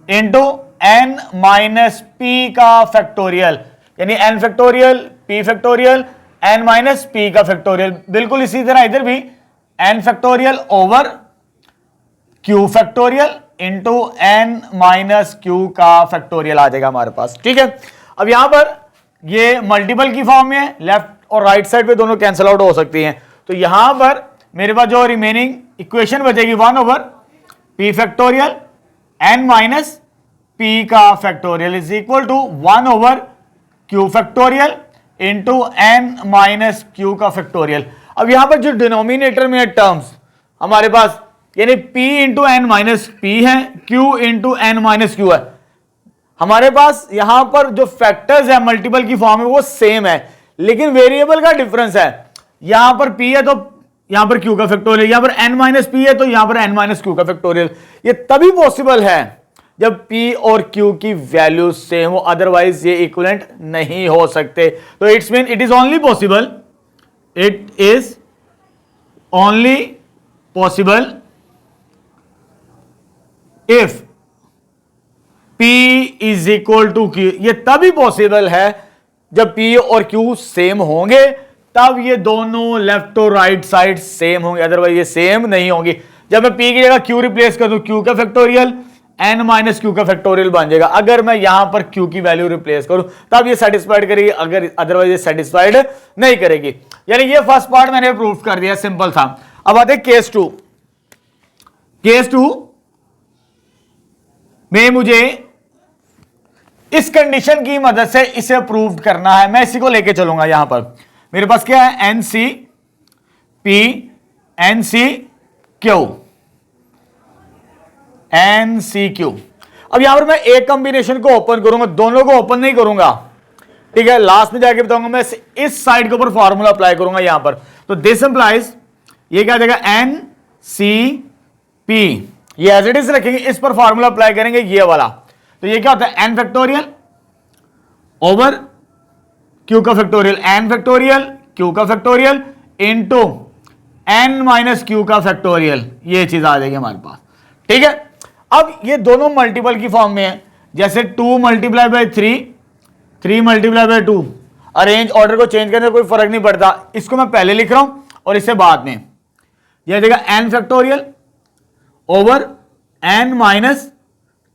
into n minus p का फैक्टोरियल, यानी n factorial p factorial n minus p का फैक्टोरियल। बिल्कुल इसी तरह इधर भी n factorial over q factorial into n minus q का फैक्टोरियल आ जाएगा हमारे पास। ठीक है, अब यहां पर ये मल्टीपल की फॉर्म में है, लेफ्ट और राइट साइड पे दोनों कैंसिल आउट हो सकती हैं, तो यहां पर मेरे पास जो रिमेनिंग इक्वेशन बचेगी 1 over p factorial n minus p का factorial is equal to 1 over q factorial into n minus q का फैक्टोरियल। अब यहां पर जो डिनोमिनेटर में है टर्म्स हमारे पास, यानी p into N minus P है, q into N minus Q है, हमारे पास यहां पर जो फैक्टर्स है मल्टीपल की फॉर्म में वो सेम है, लेकिन वेरिएबल का डिफरेंस है। यहां पर p है तो यहां पर q का फैक्टोरियल, यहां पर n माइनस पी है तो यहां पर n माइनस क्यू का फैक्टोरियल। ये तभी पॉसिबल है जब p और q की वैल्यू सेम हो, अदरवाइज ये इक्विवेलेंट नहीं हो सकते। तो it's mean it is only possible, it is only possible if P is equal to Q। ये तभी पॉसिबल है जब P और Q सेम होंगे, तब ये दोनों लेफ्ट और राइट साइड सेम होंगे, अदरवाइज ये सेम नहीं होंगी। जब मैं P की जगह Q रिप्लेस कर दूं, Q का फैक्टोरियल n माइनस क्यू का फैक्टोरियल बन जाएगा। अगर मैं यहां पर Q की वैल्यू रिप्लेस करूं तब ये सेटिस्फाइड करेगी, अगर अदरवाइज ये सेटिस्फाइड नहीं करेगी। यानी ये फर्स्ट पार्ट मैंने प्रूफ कर दिया, सिंपल था। अब आते केस 2। केस 2 में मुझे इस कंडीशन की मदद से इसे प्रूव करना है, मैं इसी को लेके चलूंगा। यहां पर मेरे पास क्या है, N C P N C Q N C Q. अब यहां पर मैं एक कॉम्बिनेशन को ओपन करूंगा, दोनों को ओपन नहीं करूंगा, ठीक है, लास्ट में जाके बताऊंगा। मैं इस साइड के ऊपर फॉर्मूला अप्लाई करूंगा यहां पर, तो दिस इंप्लाइज ये क्या जाएगा, एन सी पी, ये एज इट इज रखेंगे, इस पर फॉर्मूला अप्लाई करेंगे ये वाला, तो ये क्या होता है, एन फैक्टोरियल ओवर क्यू का फैक्टोरियल, एन फैक्टोरियल क्यू का factorial into N minus Q का फैक्टोरियल, ये चीज आ जाएगी हमारे पास। ठीक है, अब ये दोनों मल्टीपल की फॉर्म में है, जैसे 2 multiply by 3, 3 multiply by 2, arrange order को चेंज करने कोई फर्क नहीं पड़ता, इसको मैं पहले लिख रहा हूं और इसे बाद में। यह देगा N factorial over N minus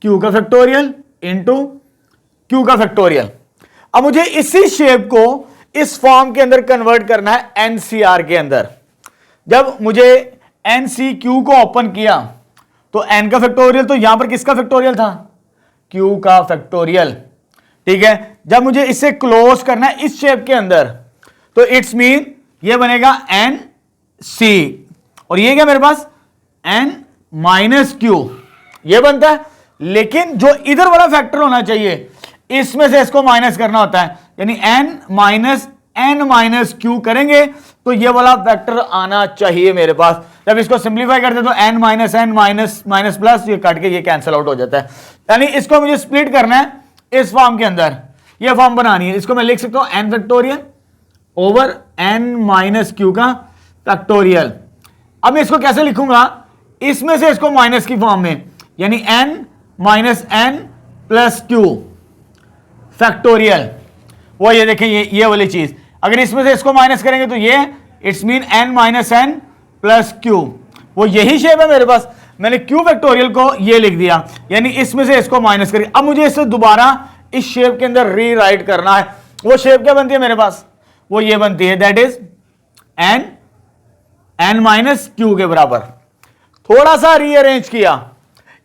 Q का फैक्टोरियल इंटू क्यू का फैक्टोरियल। अब मुझे इसी शेप को इस फॉर्म के अंदर कन्वर्ट करना है एनसीआर के अंदर। जब मुझे एनसीक्यू को ओपन किया तो एन का फैक्टोरियल, तो यहां पर किसका फैक्टोरियल था, क्यू का फैक्टोरियल। ठीक है, जब मुझे इसे क्लोज करना है इस शेप के अंदर, तो इट्स मीन ये बनेगा एन सी, और ये क्या मेरे पास एन माइनस क्यू, ये बनता है। लेकिन जो इधर वाला फैक्टर होना चाहिए, इसमें से इसको माइनस करना होता है, यानी N minus N minus Q करेंगे तो ये वाला फैक्टर आना चाहिए मेरे पास। जब इसको सिंप्लीफाई करते तो N minus N minus minus plus, ये कट के ये कैंसिल आउट हो जाता है। यानी इसको मुझे स्प्लिट करना है इस फॉर्म के अंदर, ये फॉर्म बनानी है। इसको मैं लिख सकता हूं N factorial over N minus Q का फैक्टोरियल। अब मैं इसको कैसे लिखूंगा, इसमें से इसको माइनस की फॉर्म में, यानी N minus n plus q factorial. वो ये देखें, ये वाली चीज, अगर इसमें से इसको माइनस करेंगे तो ये it's mean n minus n plus q, वो यही शेप है मेरे पास। मैंने क्यू फैक्टोरियल को ये लिख दिया, यानी इसमें से इसको माइनस करेंगे। अब मुझे इसे दोबारा इस शेप के अंदर रीराइट करना है। वो शेप क्या बनती है मेरे पास, वो ये बनती है, that is n n minus q के बराबर। थोड़ा सा रीअरेंज किया,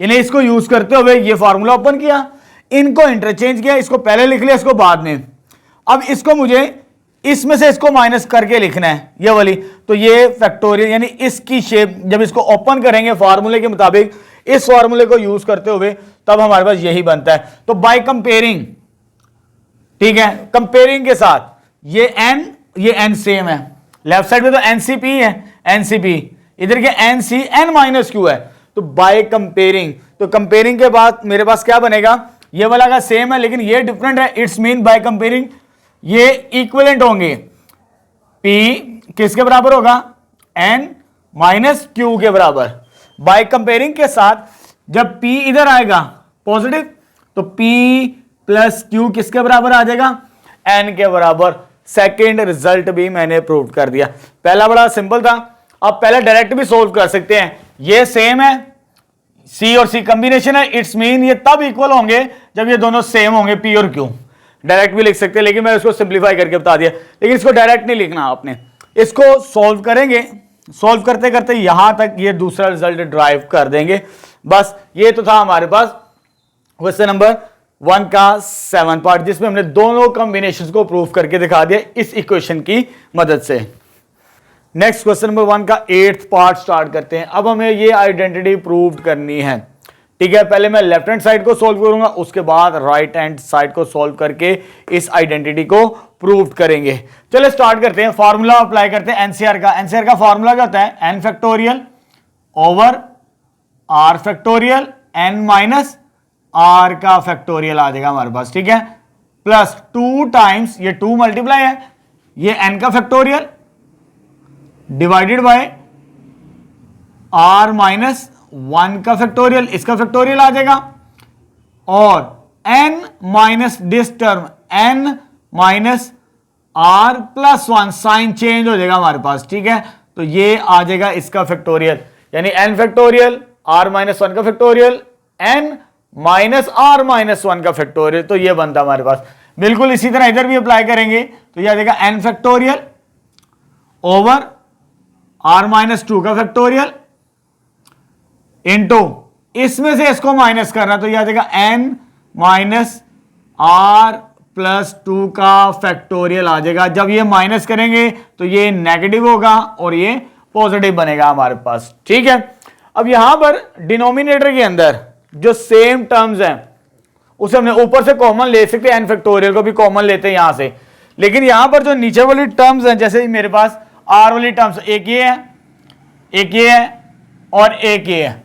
यानी इसको यूज करते हुए ये फॉर्मूला ओपन किया, इनको इंटरचेंज किया, इसको पहले लिख लिया, इसको बाद में। अब इसको मुझे इसमें से इसको माइनस करके लिखना है, ये वाली, तो ये फैक्टोरियल, यानी इसकी शेप जब इसको ओपन करेंगे फॉर्मूले के मुताबिक, इस फॉर्मूले को यूज करते हुए, तब हमारे पास यही बनता है। तो बाय कंपेयरिंग, ठीक है, कंपेयरिंग के साथ ये एन सेम है, लेफ्ट साइड में तो एनसीपी है, एनसीपी इधर के एनसी एन माइनस क्यू है, तो बाय कंपेयरिंग, तो कंपेयरिंग के बाद मेरे पास क्या बनेगा, ये वाला का सेम है लेकिन ये डिफरेंट है, इट्स मीन बाय कंपेयरिंग ये इक्विवेलेंट होंगे। P किसके बराबर होगा, n माइनस क्यू के बराबर। बाय कंपेयरिंग के साथ जब P इधर आएगा पॉजिटिव, तो P प्लस क्यू किसके बराबर आ जाएगा, n के बराबर। सेकेंड रिजल्ट भी मैंने प्रूव कर दिया। पहला बड़ा सिंपल था, अब पहले डायरेक्ट भी सोल्व कर सकते हैं, ये सेम है, सी और सी कॉम्बिनेशन है, इट्स मीन ये तब इक्वल होंगे जब ये दोनों सेम होंगे, पी और क्यू। डायरेक्ट भी लिख सकते हैं, लेकिन मैं इसको सिंप्लीफाई करके बता दिया, लेकिन इसको डायरेक्ट नहीं लिखना आपने, इसको सोल्व करेंगे, सोल्व करते करते यहां तक ये दूसरा रिजल्ट ड्राइव कर देंगे। बस ये तो था हमारे पास क्वेश्चन नंबर 1 का 7 पार्ट, जिसमें हमने दोनों कॉम्बिनेशंस को प्रूव करके दिखा दिया इस इक्वेशन की मदद से। नेक्स्ट क्वेश्चन नंबर 1 का 8th पार्ट स्टार्ट करते हैं। अब हमें ये आइडेंटिटी प्रूव करनी है, ठीक है। पहले मैं लेफ्ट हैंड साइड को सोल्व करूंगा, उसके बाद राइट हैंड साइड को सोल्व करके इस आइडेंटिटी को प्रूव करेंगे। चलो स्टार्ट करते हैं, फॉर्मूला अप्लाई करते हैं एनसीआर का। एनसीआर का फॉर्मूला क्या होता है, N factorial over are factorial N minus are का फैक्टोरियल आ जाएगा हमारे पास, ठीक है, प्लस 2 टाइम्स ये 2 मल्टीप्लाई है, ये एन का factorial divided by r minus 1 का फैक्टोरियल, इसका फैक्टोरियल आ जाएगा, और n minus this term n minus are plus 1, sign change हो जाएगा हमारे पास, ठीक है। तो ये आ जाएगा इसका फैक्टोरियल, यानी n फैक्टोरियल आर माइनस 1 का factorial n minus are minus 1 का फैक्टोरियल, तो ये बनता हमारे पास। बिल्कुल इसी तरह इधर भी अप्लाई करेंगे तो ये आ जाएगा n factorial over R minus 2 का फैक्टोरियल इंटू इसमें से इसको माइनस करना, तो यह आ जाएगा n माइनस आर प्लस 2 का फैक्टोरियल आ जाएगा। जब ये माइनस करेंगे तो ये नेगेटिव होगा और ये पॉजिटिव बनेगा हमारे पास, ठीक है। अब यहां पर डिनोमिनेटर के अंदर जो सेम टर्म्स हैं उसे हमने ऊपर से कॉमन ले सकते हैं, n फैक्टोरियल को भी कॉमन लेते हैं यहां से, लेकिन यहां पर जो नीचे वाली टर्म्स हैं, जैसे मेरे पास r वाली टर्म्स, एक ये है, एक ये है और एक ये है।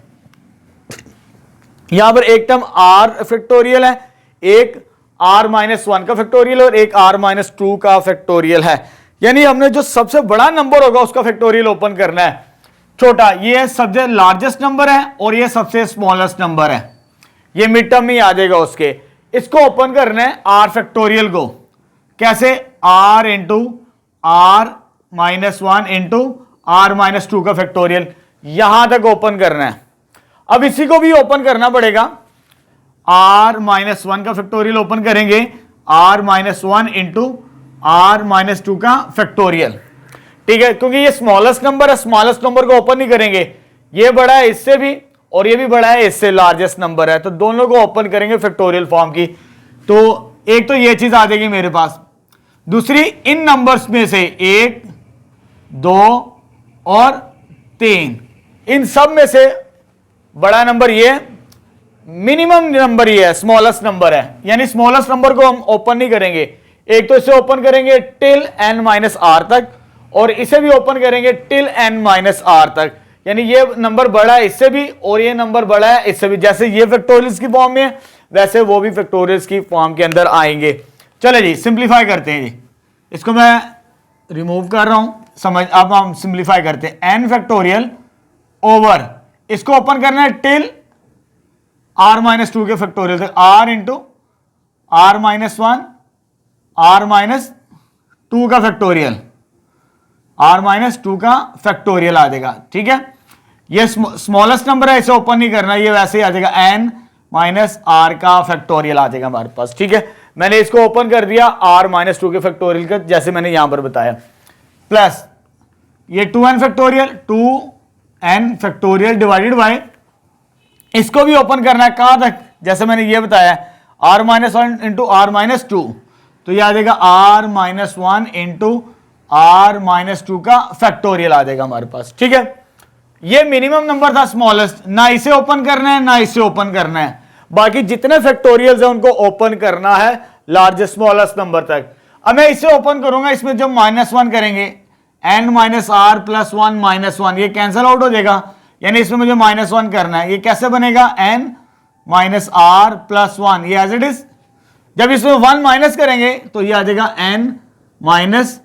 यहां पर एक टर्म r फैक्टोरियल है, एक r माइनस 1 का फैक्टोरियल और एक r माइनस 2 का फैक्टोरियल है। यानी हमने जो सबसे बड़ा नंबर होगा उसका फैक्टोरियल ओपन करना है, छोटा ये सबसे लार्जेस्ट नंबर है और ये सबसे स्मॉलेस्ट नंबर है, ये मिड टर्म ही आ जाएगा उसके। इसको ओपन करना है r फैक्टोरियल को, कैसे, r into are minus 1 into are minus 2 का फैक्टोरियल, यहां तक ओपन करना है। अब इसी को भी ओपन करना पड़ेगा, r माइनस 1 का फैक्टोरियल ओपन करेंगे, r minus 1 into are minus 2 का फैक्टोरियल, ठीक है, क्योंकि ये स्मॉलेस्ट नंबर है, स्मॉलेस्ट नंबर को ओपन नहीं करेंगे, ये बड़ा है इससे भी और ये भी बड़ा है इससे, लार्जेस्ट नंबर है, तो दोनों को ओपन करेंगे फैक्टोरियल फॉर्म की। तो एक तो ये चीज आ जाएगी मेरे पास, दूसरी इन नंबर्स में से 1 2 और 3, इन सब में से बड़ा नंबर ये, मिनिमम नंबर ये है, स्मॉलेस्ट नंबर है, यानी स्मॉलेस्ट नंबर को हम ओपन नहीं करेंगे। एक तो इसे ओपन करेंगे टिल n माइनस आर तक और इसे भी ओपन करेंगे टिल n माइनस आर तक, यानी ये नंबर बड़ा है इससे भी और ये नंबर बड़ा है इससे भी। जैसे ये फैक्टोरियल्स की फॉर्म में वैसे वो भी फैक्टोरियल्स की फॉर्म के अंदर आएंगे। चले जी सिंप्लीफाई करते हैं जी, इसको मैं रिमूव कर रहा हूं, समझ, अब हम सिंप्लीफाई करते हैं। n फैक्टोरियल ओवर, इसको ओपन करना है टिल r माइनस 2 के फैक्टोरियल तक, r into are minus 1 r minus 2 का फैक्टोरियल, r माइनस 2 का फैक्टोरियल आ जाएगा, ठीक है। ये स्मॉलेस्ट नंबर है, इसे ओपन नहीं करना, ये वैसे ही आ जाएगा n माइनस आर का फैक्टोरियल आ जाएगा हमारे पास, ठीक है। मैंने इसको ओपन कर दिया r माइनस 2 के फैक्टोरियल का, जैसे मैंने यहां पर बताया, प्लस ये 2n factorial, 2n factorial divided bye, इसको भी ओपन करना है कहां तक, जैसे मैंने ये बताया r minus 1 into are minus 2, तो यह आ जाएगा r minus 1 into are minus 2 का फैक्टोरियल आ जाएगा हमारे पास, ठीक है। ये मिनिमम नंबर था स्मॉलेस्ट, ना इसे ओपन करना है ना इसे ओपन करना है, बाकी जितने फैक्टोरियल्स हैं उनको ओपन करना है लार्जेस्ट स्मॉलेस्ट नंबर तक। अब मैं इसे ओपन करूंगा, इसमें जब -1 करेंगे n minus are plus 1 minus 1, ये कैंसिल आउट हो जाएगा, यानी इसमें मुझे -1 करना है। ये कैसे बनेगा, n माइनस आर प्लस 1, ये एज इट इज। जब इसमें 1 माइनस करेंगे तो ये आ जाएगा n माइनस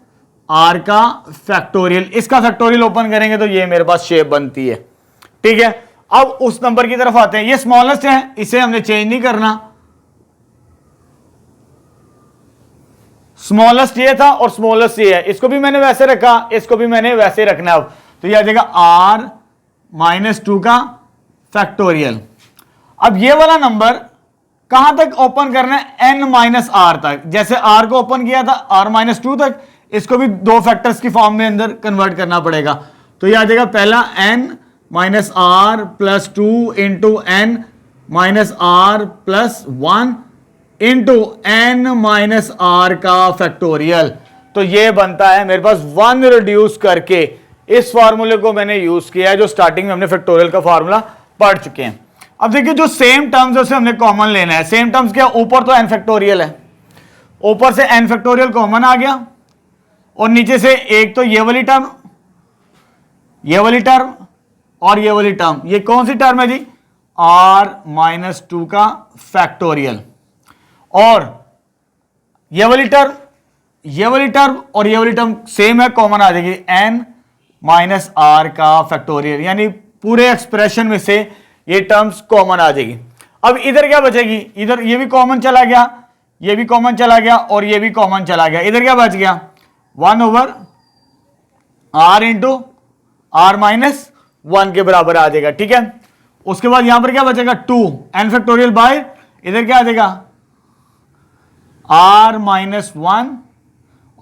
आर का फैक्टोरियल, इसका फैक्टोरियल ओपन करेंगे तो ये मेरे पास शेप बनती है, ठीक है। अब उस नंबर की तरफ आते हैं, ये स्मॉलेस्ट है, इसे हमने चेंज नहीं करना, स्मॉलेस्ट ये था और स्मॉलेस्ट ये है, इसको भी मैंने वैसे रखा, इसको भी मैंने वैसे रखना है। अब तो ये आ जाएगा r माइनस 2 का फैक्टोरियल। अब ये वाला नंबर कहां तक ओपन करना है, n माइनस आर तक। जैसे r को ओपन किया था r माइनस 2 तक, इसको भी दो फैक्टर्स की फॉर्म में अंदर कन्वर्ट करना पड़ेगा। तो ये आ जाएगा पहला n minus are plus 2 into N minus are plus 1 into N minus are का फैक्टोरियल। तो ये बनता है मेरे पास 1 रिड्यूस करके, इस फार्मूले को मैंने यूज किया है जो स्टार्टिंग में हमने फैक्टोरियल का फार्मूला पढ़ चुके हैं। अब देखिए जो सेम टर्म्स है उसे हमने कॉमन लेना है। सेम टर्म्स क्या, ऊपर तो एन फैक्टोरियल है, ऊपर से एन फैक्टोरियल कॉमन आ गया और नीचे से एक तो ये वाली टर्म, ये वाली टर्म और ये वाली टर्म। ये कौन सी टर्म है जी, r माइनस 2 का फैक्टोरियल। और ये वाली टर्म, ये वाली टर्म और ये वाली टर्म सेम है, कॉमन आ जाएगी n माइनस आर का फैक्टोरियल। यानी पूरे एक्सप्रेशन में से ये टर्म्स कॉमन आ जाएगी। अब इधर क्या बचेगी, इधर ये भी कॉमन चला गया, ये भी कॉमन चला गया और ये भी कॉमन चला गया। इधर क्या बच गया, 1 over r into are minus 1 के बराबर आ जाएगा। ठीक है, उसके बाद यहां पर क्या बचेगा, 2 n फैक्टोरियल बाय, इधर क्या आ जाएगा r माइनस 1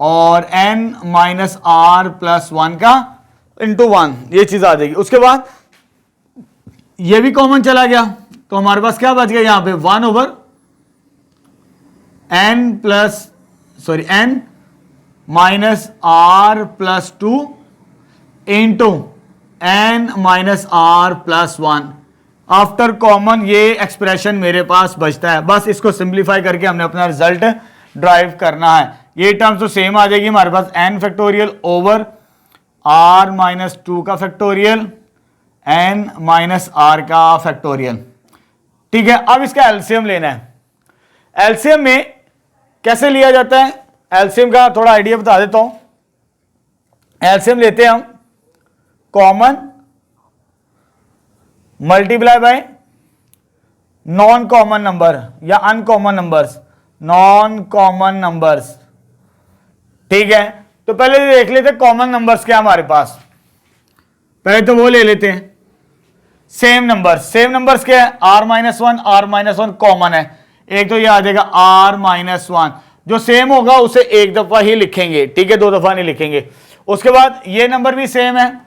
और n माइनस आर प्लस 1 का इंटू 1, ये चीज आ जाएगी। उसके बाद ये भी कॉमन चला गया, तो हमारे पास क्या बच गया यहां पे, 1 over n minus are plus 2 into n minus are plus 1। After common ये एक्सप्रेशन मेरे पास बचता है। बस इसको सिंप्लीफाई करके हमने अपना रिजल्ट ड्राइव करना है। ये टर्म्स तो सेम आ जाएगी हमारे पास, n factorial over r minus 2 का फैक्टोरियल n माइनस आर का फैक्टोरियल। ठीक है, अब इसका एलसीएम लेना है। एलसीएम में कैसे लिया जाता है, एलसीएम का थोड़ा आइडिया बता देता हूं। एलसीएम लेते हैं हम common multiply by non common number या uncommon numbers, non common numbers. ठीक है, तो पहले देख लेते हैं कॉमन नंबर्स क्या हमारे पास। पहले तो वो ले लेते हैं सेम नंबर्स। सेम नंबर्स क्या है, r minus 1, r minus 1 common है। एक तो ये आ जाएगा r माइनस 1, जो सेम होगा उसे एक दफा ही लिखेंगे। ठीक है, दो दफा नहीं लिखेंगे। उसके बाद ये नंबर भी सेम है,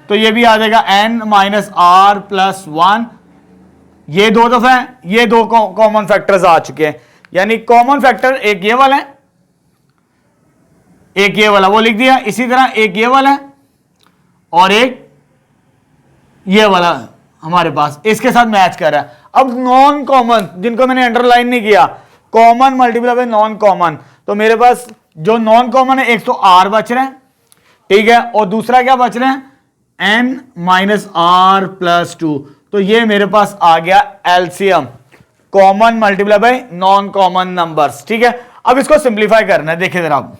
तो ये भी आ जाएगा n माइनस आर प्लस 1, ये दो दफा है, ये दो कॉमन फैक्टर्स आ चुके हैं। यानी कॉमन फैक्टर एक ये वाला है, एक ये वाला, वो लिख दिया। इसी तरह एक ये वाला है और एक ये वाला हमारे पास इसके साथ मैच कर रहा है। अब नॉन कॉमन, जिनको मैंने अंडरलाइन नहीं किया, common multiply by non common, तो मेरे पास जो नॉन कॉमन है एक तो r बच रहा है, ठीक है, और दूसरा क्या बच रहा है, n माइनस आर प्लस 2। तो ये मेरे पास आ गया LCM, common multiply by non common numbers. ठीक है, अब इसको सिंप्लीफाई करना है। देखिए जरा, आप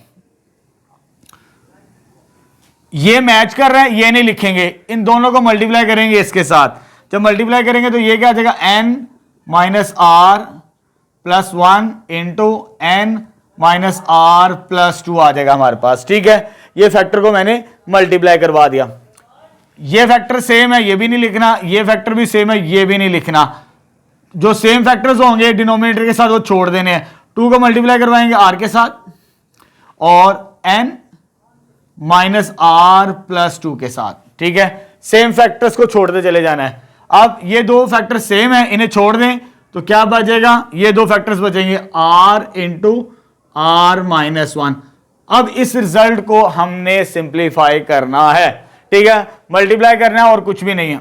ये मैच कर रहा है, ये नहीं लिखेंगे, इन दोनों को मल्टीप्लाई करेंगे इसके साथ। जब मल्टीप्लाई करेंगे तो ये क्या आ जाएगा, n minus are plus 1 into n minus are plus 2 आ जाएगा हमारे पास। ठीक है, ये फैक्टर को मैंने मल्टीप्लाई करवा दिया। ये फैक्टर सेम है, ये भी नहीं लिखना, ये फैक्टर भी सेम है, ये भी नहीं लिखना। जो सेम फैक्टर्स होंगे डिनोमिनेटर के साथ वो छोड़ देने हैं। 2 को मल्टीप्लाई करवाएंगे r के साथ और n माइनस आर प्लस 2 के साथ। ठीक है, सेम फैक्टर्स को छोड़ते चले जाना है। अब ये दो फैक्टर सेम है, इन्हें छोड़ दें तो क्या बचेगा, ये दो फैक्टर्स बचेंगे r इंटू आर माइनस 1। अब इस रिजल्ट को हमने सिंप्लीफाई करना है। ठीक है, मल्टीप्लाई करना है और कुछ भी नहीं है,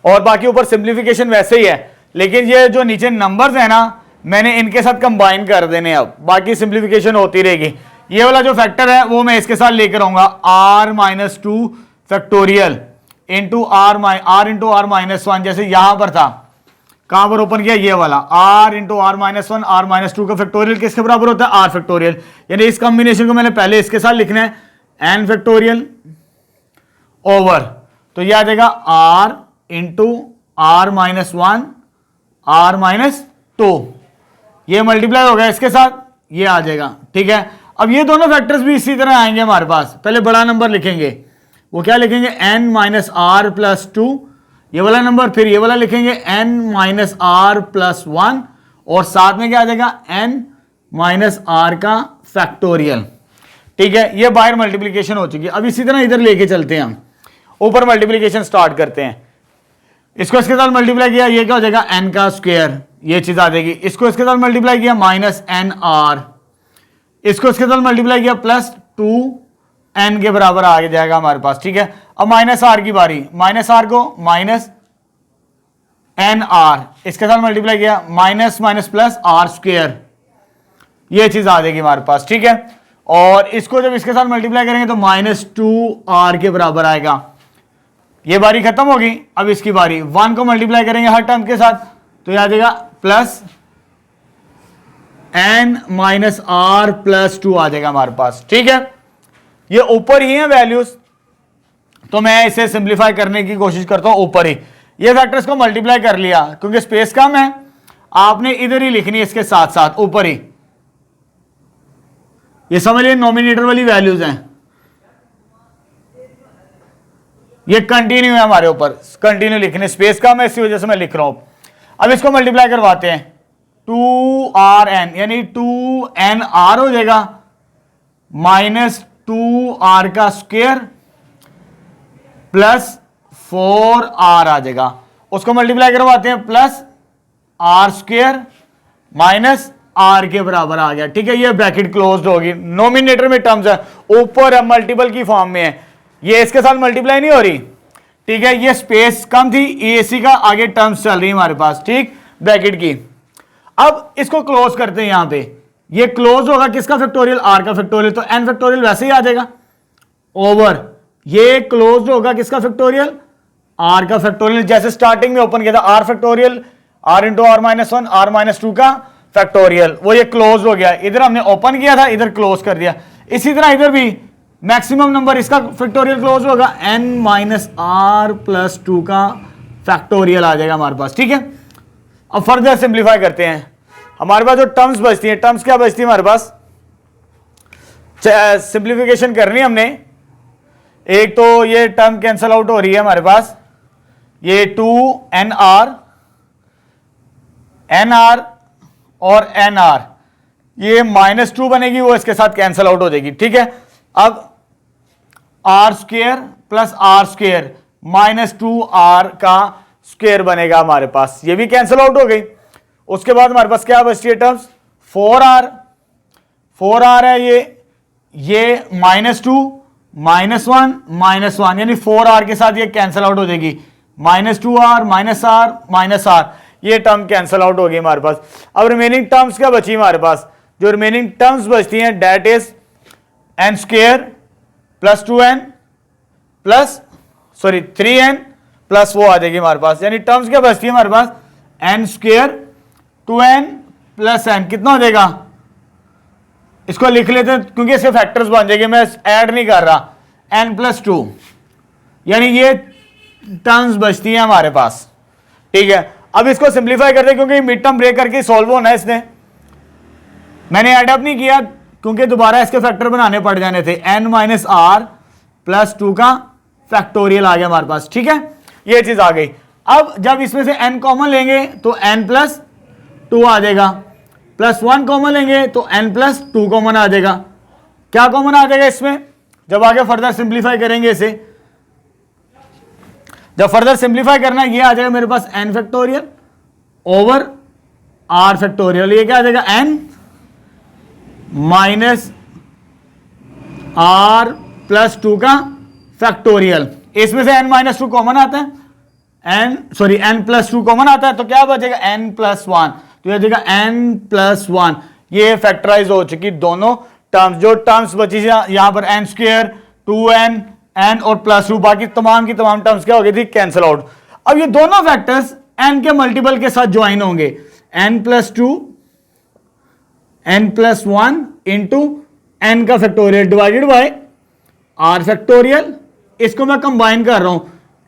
और बाकी ऊपर सिंप्लीफिकेशन वैसे ही है, लेकिन ये जो नीचे नंबर्स है ना, मैंने इनके साथ कंबाइन कर देने। अब बाकी सिंप्लीफिकेशन होती रहेगी। ये वाला जो फैक्टर है वो मैं इसके साथ लेकर आऊंगा, r minus 2 factorial into r into are minus 1, जैसे यहां पर था। कहां पर ओपन किया, ये वाला, r into are minus 1, r minus 2 का फैक्टोरियल किसके बराबर होता है, r फैक्टोरियल। यानी इस कॉम्बिनेशन को मैंने पहले इसके साथ लिखना है, n फैक्टोरियल ओवर, तो यह आ जाएगा r into are minus 1, r minus 2। ये मल्टीप्लाई हो गया इसके साथ, ये आ जाएगा। ठीक है, अब ये दोनों फैक्टर्स भी इसी तरह आएंगे हमारे पास। पहले बड़ा नंबर लिखेंगे, वो क्या लिखेंगे n माइनस आर प्लस 2, ये वाला नंबर, फिर ये वाला लिखेंगे n माइनस आर प्लस 1, और साथ में क्या आ जाएगा n माइनस आर का फैक्टोरियल। ठीक है, ये बाहर मल्टीप्लीकेशन हो चुकी है। अब इसी तरह इधर लेके चलते हैं, हम ऊपर मल्टीप्लीकेशन स्टार्ट करते हैं। इसको इसके साथ मल्टीप्लाई किया, ये क्या हो जाएगा n का स्क्वायर, ये चीज आ जाएगी। इसको इसके साथ मल्टीप्लाई किया माइनस एन आर, इसको इसके साथ मल्टीप्लाई किया प्लस 2n के बराबर आगे जाएगा हमारे पास। ठीक है, अब माइनस आर की बारी, माइनस आर को माइनस एन आर, इसके साथ मल्टीप्लाई किया minus minus plus r square, ये चीज आ जाएगी हमारे पास। ठीक है, और इसको जब इसके साथ मल्टीप्लाई करेंगे तो माइनस 2r के बराबर आएगा। ये बारी खत्म होगी, अब इसकी बारी, 1 को मल्टीप्लाई करेंगे हर टर्म के साथ तो यह आ जाएगा plus n minus are plus 2 आ जाएगा हमारे पास। ठीक है, ये ऊपर ही है वैल्यूज, तो मैं इसे सिंप्लीफाई करने की कोशिश करता हूं ऊपर ही। ये फैक्टर्स को मल्टीप्लाई कर लिया, क्योंकि स्पेस कम है, आपने इधर ही लिखनी है इसके साथ साथ ऊपर ही। ये समझ लिया, नॉमिनेटर वाली वैल्यूज हैं, ये कंटिन्यू है हमारे ऊपर, कंटिन्यू लिखने, स्पेस कम है इसी वजह से मैं लिख रहा हूं। अब इसको मल्टीप्लाई करवाते हैं, 2rn यानी 2nr हो जाएगा माइनस 2r का स्क्वायर प्लस 4r आ जाएगा। उसको मल्टीप्लाई करवाते हैं plus r square minus r के बराबर आ गया। ठीक है, ये ब्रैकेट क्लोज्ड होगी, नोमिनेटर में टर्म्स है, ऊपर मल्टीपल की फॉर्म में है, ये इसके साथ मल्टीप्लाई नहीं हो रही। ठीक है, ये स्पेस कम थी, एसी का आगे टर्म्स चल रही है हमारे पास, ठीक, ब्रैकेट की। अब इसको क्लोज करते हैं, यहां पे ये क्लोज होगा किसका फैक्टोरियल, आर का फैक्टोरियल, तो एन फैक्टोरियल वैसे ही आ जाएगा ओवर, ये क्लोज होगा किसका फैक्टोरियल, आर का फैक्टोरियल, जैसे स्टार्टिंग में ओपन किया था r factorial, r into are minus 1 r minus 2 का फैक्टोरियल, वो ये क्लोज हो गया। इधर हमने ओपन किया था, इधर क्लोज कर दिया। इसी तरह इधर भी मैक्सिमम नंबर इसका फैक्टोरियल क्लोज होगा, n माइनस आर प्लस 2 का फैक्टोरियल आ जाएगा हमारे पास। ठीक है, अब फर्दर सिंप्लीफाई करते हैं। हमारे पास जो टर्म्स बचती हैं, टर्म्स क्या बचती है हमारे पास, सिंप्लीफिकेशन करनी है हमने। एक तो ये टर्म कैंसल आउट हो रही है हमारे पास, ये 2nr, nr और nr, ये -2 बनेगी, वो इसके साथ कैंसल आउट हो जाएगी। ठीक है, अब r square plus r square -2r का स्क्वेयर बनेगा हमारे पास, ये भी कैंसल आउट हो गई। उसके बाद हमारे पास क्या बचती है टर्म्स, 4r है, ये -2 -1 यानी 4r के साथ ये कैंसल आउट हो जाएगी, -2r -r, ये टर्म कैंसल आउट हो गई हमारे पास। अब रिमेनिंग टर्म्स क्या बची हमारे पास, जो रिमेनिंग टर्म्स बचती हैं that is n square plus 2n plus 3n plus वो आ जाएगी हमारे पास, यानी टर्म्स क्या बचती है हमारे पास, n square 2n plus n, कितना हो जाएगा, इसको लिख लेते हैं क्योंकि इसके फैक्टर्स बन जाएंगे, मैं ऐड नहीं कर रहा, n प्लस 2, यानी ये टर्म्स बचती है हमारे पास। ठीक है, अब इसको सिंप्लीफाई करते हैं, क्योंकि मिड टर्म ब्रेक करके सॉल्व होना है इसने, मैंने एड अप नहीं किया क्योंकि दोबारा इसके फैक्टर बनाने पड़ जाने थे। n माइनस आर प्लस 2 का फैक्टोरियल आ गया हमारे पास। ठीक है, ये चीज आ गई। अब जब इसमें से n कॉमन लेंगे तो n प्लस 2 आ जाएगा, प्लस 1 कॉमन लेंगे तो n प्लस 2 कॉमन आ जाएगा। क्या कॉमन आ जाएगा इसमें, जब आगे फर्दर सिंप्लीफाई करेंगे इसे, जब फर्दर सिंप्लीफाई करना है, ये आ जाएगा मेरे पास n factorial over r factorial, ये क्या आ जाएगा n माइनस r प्लस 2 का फैक्टोरियल। इसमें से n माइनस 2 कॉमन आता है, n प्लस 2 कॉमन आता है, तो क्या बचेगा n प्लस 1, तो यह बचेगा n प्लस 1। ये फैक्टराइज हो चुकी दोनों टर्म्स, जो टर्म्स बची यहां पर n स्क्वायर 2n n और प्लस 2, बाकी तमाम की तमाम टर्म्स क्या हो गई थी, कैंसिल आउट। अब ये दोनों फैक्टर्स n के मल्टीपल के साथ ज्वाइन होंगे, n plus 2 n plus 1 into n का factorial divided by r factorial. इसको मैं कंबाइन कर रहा हूं,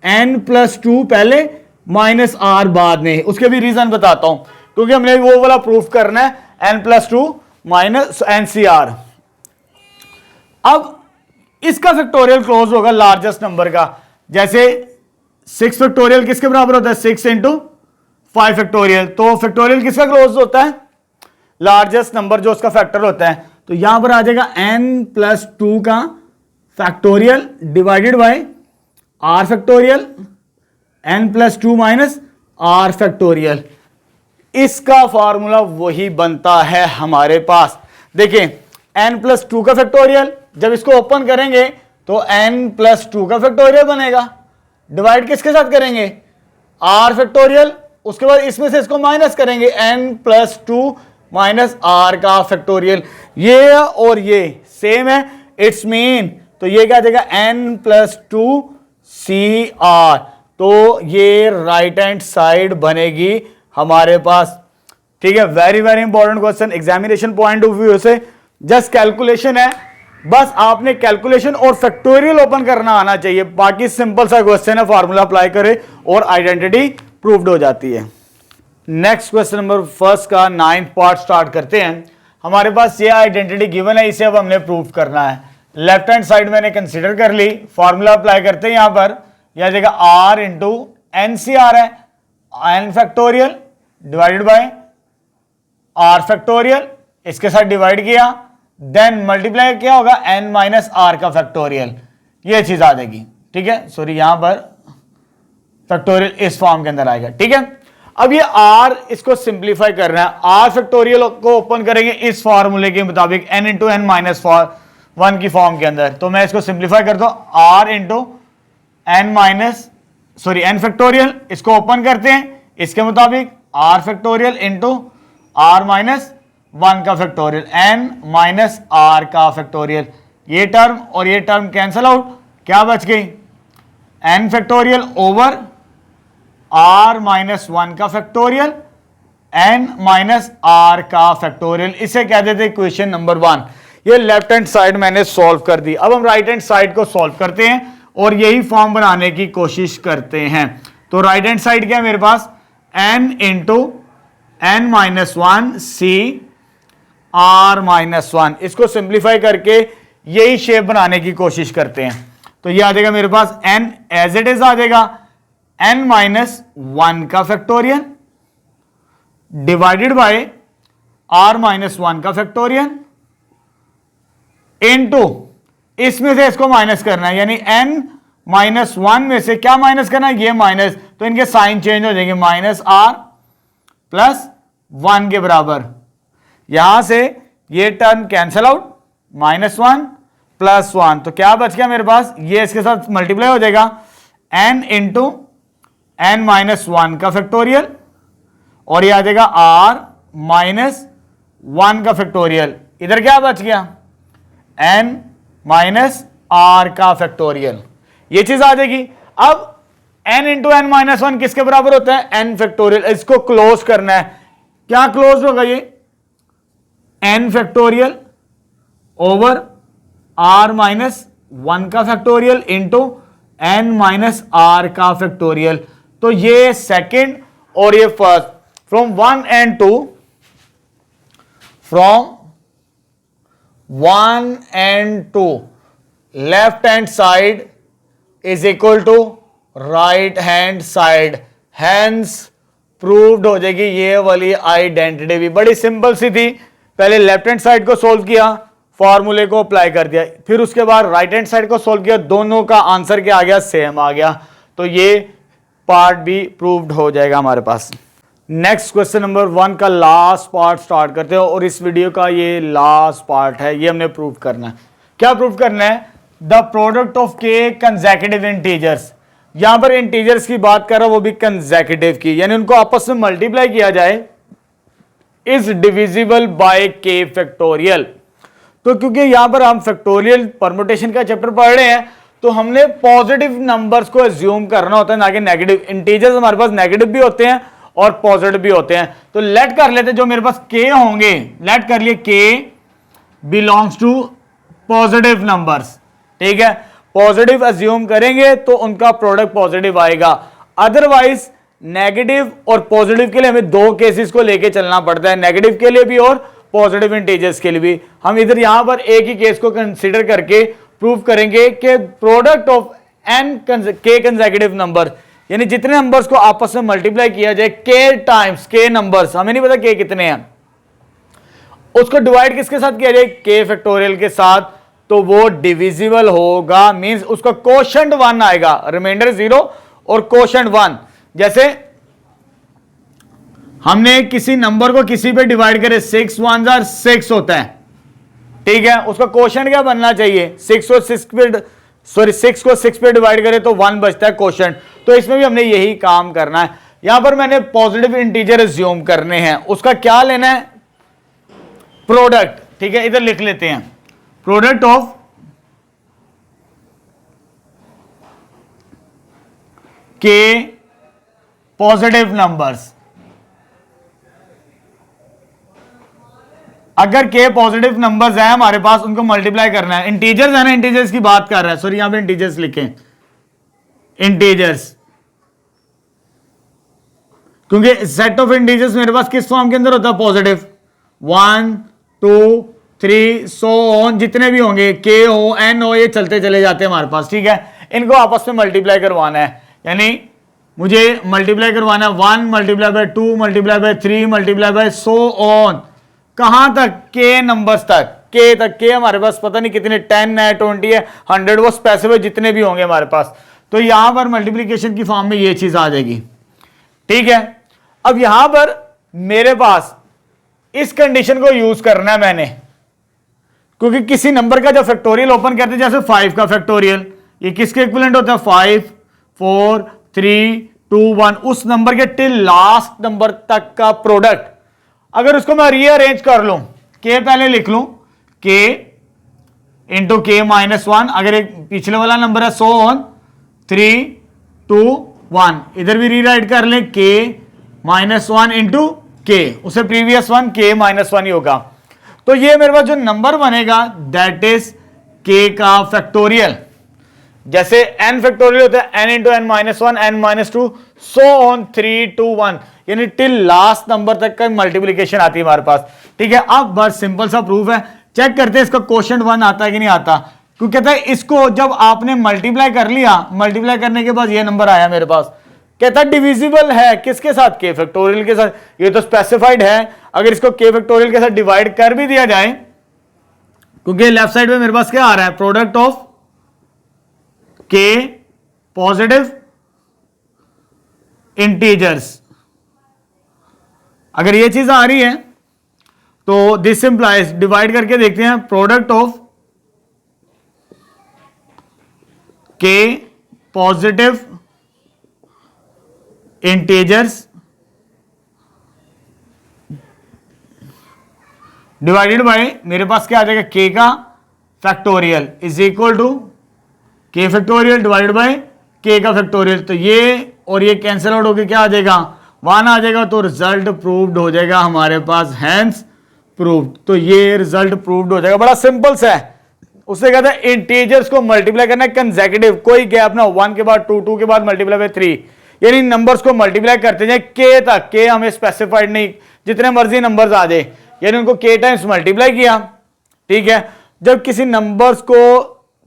n प्लस 2 पहले माइनस r बाद में, उसके भी रीजन बताता हूं, क्योंकि हमने वो वाला प्रूफ करना है n प्लस 2 माइनस NCR। अब इसका फैक्टोरियल क्लोज होगा लार्जेस्ट नंबर का। जैसे 6 फैक्टोरियल किसके बराबर होता है? 6 इंटू 5 फैक्टोरियल। तो फैक्टोरियल किसका क्लोज होता है? लार्जेस्ट नंबर जो उसका फैक्टर होता है। तो यहां पर आ जाएगा n+2 का factorial divided by r factorial, n+2 minus r factorial. इसका फॉर्मूला वही बनता है हमारे पास। देखिए n+2 का फैक्टोरियल, जब इसको ओपन करेंगे तो n+2 का फैक्टोरियल बनेगा। डिवाइड किसके साथ करेंगे? r factorial. उसके बाद इसमें से इसको माइनस करेंगे, n+2 माइनस r का फैक्टोरियल। ये और ये सेम है, इट्स मीन तो ये क्या देगा? n+2 cr। तो ये राइट हैंड साइड बनेगी हमारे पास। ठीक है, very very important question examination point of view से। जस्ट कैलकुलेशन है, बस आपने कैलकुलेशन और फैक्टोरियल ओपन करना आना चाहिए। बाकी सिंपल सा क्वेश्चन है, फार्मूला अप्लाई करे और आइडेंटिटी प्रूव्ड हो जाती है। नेक्स्ट क्वेश्चन नंबर फर्स्ट का 9th पार्ट स्टार्ट करते हैं। हमारे पास ये आइडेंटिटी गिवन है, इसे अब हमने प्रूव करना है। लेफ्ट हैंड साइड मैंने कंसीडर कर ली, फार्मूला अप्लाई करते हैं। यहां पर यह जगह r into n C are है, n factorial divided by r factorial, इसके साथ डिवाइड किया, देन मल्टीप्लाई क्या होगा? n माइनस आर का फैक्टोरियल। ये चीज आ जाएगी। ठीक है, सॉरी यहां पर फैक्टोरियल इस फॉर्म के अंदर आएगा। ठीक है, अब ये r इसको सिंप्लीफाई करना है। r फैक्टोरियल को ओपन करेंगे इस फॉर्मूले के मुताबिक n इंटू एन माइनस 1 की फॉर्म के अंदर। तो मैं इसको सिंप्लीफाई करता हूं, r इंटू एन फैक्टोरियल, इसको ओपन करते हैं इसके मुताबिक r factorial into r minus 1 का फैक्टोरियल, n माइनस r का फैक्टोरियल। ये टर्म और ये टर्म कैंसल आउट, क्या बच गई? n factorial over r minus 1 का फैक्टोरियल, n माइनस r का फैक्टोरियल। इसे कह देते हैं इक्वेशन नंबर 1। ये लेफ्ट हैंड साइड मैंने सॉल्व कर दी। अब हम राइट हैंड साइड को सॉल्व करते हैं और यही फॉर्म बनाने की कोशिश करते हैं। तो राइट हैंड साइड क्या है मेरे पास? n इंटू एन माइनस 1 सी r माइनस 1। इसको सिंप्लीफाई करके यही शेप बनाने की कोशिश करते हैं। तो ये आ जाएगा मेरे पास n एज इट इज आ जाएगा n माइनस 1 का factorial divided by r minus 1 का फैक्टोरियल इनटू इसमें से इसको माइनस करना है, यानी n माइनस 1 में से क्या माइनस करना है? ये माइनस, तो इनके साइन चेंज हो जाएंगे, माइनस r प्लस 1 के बराबर। यहां से ये term cancel out, minus 1 plus 1, तो क्या बच गया मेरे पास? ये इसके साथ मल्टीप्लाई हो जाएगा, n इंटू एन माइनस 1 का फैक्टोरियल और ये आ जाएगा r माइनस 1 का फैक्टोरियल। इधर क्या बच गया? n माइनस r का फैक्टोरियल। ये चीज आ जाएगी। अब n इंटू एन माइनस 1 किसके बराबर होता है? n factorial. इसको क्लोज करना है, क्या क्लोज होगा? ये n factorial over r minus 1 का factorial into n minus r का फैक्टोरियल। तो ये सेकंड और ये first, from 1 and 2, from 1 and 2 left hand side is equal to right hand side, hence proved हो जाएगी ये वाली आइडेंटिटी भी। बड़ी सिंपल सी थी, पहले लेफ्ट हैंड साइड को सोल्व किया, फॉर्मूले को अप्लाई कर दिया, फिर उसके बाद राइट हैंड साइड को सोल्व किया, दोनों का आंसर क्या आ गया? सेम आ गया। तो ये पार्ट भी प्रूव्ड हो जाएगा हमारे पास। नेक्स्ट क्वेश्चन नंबर 1 का लास्ट पार्ट स्टार्ट करते हो और इस वीडियो का ये लास्ट पार्ट है, ये हमने प्रूव करना है। क्या प्रूव करना है? द प्रोडक्ट ऑफ के कंसेक्यूटिव इंटीजर्स। यहां पर इंटीजर्स की बात कर रहा हूं, वो भी कंसेक्यूटिव की, यानी उनको आपस में मल्टीप्लाई किया जाए, इज डिविजिबल बाय के फैक्टोरियल। तो क्योंकि यहां पर हम फैक्टोरियल परमुटेशन का चैप्टर पढ़ रहे हैं, तो हमने पॉजिटिव नंबर्स को एज्यूम करना होता है, ना कि नेगेटिव। इंटीजर्स हमारे पास नेगेटिव भी होते हैं और पॉजिटिव भी होते हैं। तो लेट कर लेते हैं जो मेरे पास के होंगे, लेट कर लिए के बिलोंग्स टू पॉजिटिव नंबर्स। ठीक है, पॉजिटिव एज्यूम करेंगे तो उनका प्रोडक्ट पॉजिटिव आएगा। अदरवाइज नेगेटिव और पॉजिटिव के लिए हमें दो केसेस को लेके चलना पड़ता है, नेगेटिव के लिए भी और पॉजिटिव इंटीजर्स के लिए भी। हम इधर यहां पर एक ही केस को कंसीडर करके प्रूव करेंगे कि product of n k consecutive number, यानी जितने नंबर्स को आपस में मल्टीप्लाई किया जाए k टाइम्स k नंबर्स, हमें नहीं पता k कितने हैं, उसको डिवाइड किसके साथ किया जाए, k फैक्टोरियल के साथ, तो वो डिविजिबल होगा, मींस उसका कोशेंट 1 आएगा, रिमाइंडर 0 और कोशेंट 1। जैसे हमने किसी नंबर को किसी पे डिवाइड करे, 6 1 जार 6 होता है, ठीक है, उसका कोशेंट क्या बनना चाहिए, 6 को 6 पे डिवाइड करे तो 1 बचता है कोशेंट। तो इसमें भी हमने यही काम करना है। यहां पर मैंने पॉजिटिव इंटीजर अज्यूम करने हैं, उसका क्या लेना है, प्रोडक्ट, ठीक है, इधर लिख लेते हैं, प्रोडक्ट ऑफ के पॉजिटिव नंबर्स। अगर के पॉजिटिव नंबर्स हैं हमारे पास, उनको मल्टीप्लाई करना है, इंटीजर्स है ना, इंटीजर्स की बात कर रहा है, सॉरी यहां पे इंटीजर्स लिखें, इंटीजर्स, क्योंकि सेट ऑफ इंटीजर्स मेरे पास किस फॉर्म के अंदर होता है, पॉजिटिव, 1 2 3 सो ऑन, जितने भी होंगे, के हो एन हो, ये चलते चले जाते हैं हमारे पास, ठीक है। इनको आपस में मल्टीप्लाई करवाना है, यानी मुझे मल्टीप्लाई करवाना है 1 multiply by 2 multiply by 3 multiply by so on, कहां तक, के नंबर्स तक, के तक, के हमारे पास पता नहीं कितने, 10 है 20 है 100, वो स्पेसिफिक जितने भी होंगे हमारे पास। तो यहां पर मल्टीप्लीकेशन की फॉर्म में ये चीज आ जाएगी, ठीक है। अब यहां पर मेरे पास इस कंडीशन को यूज करना है मैंने, क्योंकि किसी नंबर का जब फैक्टोरियल ओपन करते हैं, जैसे 5 का फैक्टोरियल, ये किसके इक्विवेलेंट होता है, 5 4 3 2 1, उस नंबर के टिल लास्ट नंबर तक का प्रोडक्ट। अगर उसको मैं रीअरेंज कर लूं, के पहले लिख लूं, के इंटू के -1, अगर एक पिछले वाला नंबर है, सो ऑन 3 2 1, इधर भी रीराइट कर लें, के -1 इंटू के, उसे प्रीवियस वन के -1 ही होगा। तो ये मेरे पास जो नंबर बनेगा दैट इज के का फैक्टोरियल। जैसे n फैक्टोरियल होता है n into n -1 n -2 so on 3 2 1, यानी टिल लास्ट नंबर तक का मल्टीप्लीकेशन आती है हमारे पास, ठीक है। अब बस सिंपल सा प्रूफ है, चेक करते हैं इसका क्वोशंट 1 आता है कि नहीं आता, क्योंकि कहता है इसको जब आपने मल्टीप्लाई कर लिया, मल्टीप्लाई करने के बाद ये नंबर आया मेरे पास, कहता है डिविजिबल है किसके साथ, के फैक्टोरियल के साथ, ये तो स्पेसिफाइड है। अगर इसको के फैक्टोरियल के साथ डिवाइड कर भी दिया जाए, क्योंकि लेफ्ट साइड में मेरे पास क्या आ रहा है, प्रोडक्ट ऑफ के पॉजिटिव इंटीजर्स, अगर ये चीज आ रही है तो दिस इंप्लाइज, डिवाइड करके देखते हैं, प्रोडक्ट ऑफ के पॉजिटिव इंटीजर्स डिवाइडेड बाय, मेरे पास क्या आ जाएगा, के का फैक्टोरियल इज इक्वल टू के फैक्टोरियल डिवाइडेड बाय के का फैक्टोरियल। तो ये और ये कैंसिल आउट होकर क्या आ जाएगा, 1 आ जाएगा, तो रिजल्ट प्रूव्ड हो जाएगा हमारे पास, हैंस प्रूव्ड। तो ये रिजल्ट प्रूव्ड हो जाएगा, बड़ा सिंपल सा है। उससे कहता है इंटीजर्स को मल्टीप्लाई करना है कंसेक्यूटिव, कोई गैप ना, 1 के बाद 2 2 के बाद मल्टीप्लाई बाय 3, यानी नंबर्स को मल्टीप्लाई करते जाए के तक, के हमें स्पेसिफाइड नहीं, जितने मर्जी नंबर्स आ जाए, यानी उनको के टाइम्स मल्टीप्लाई किया, ठीक है। जब किसी नंबर्स को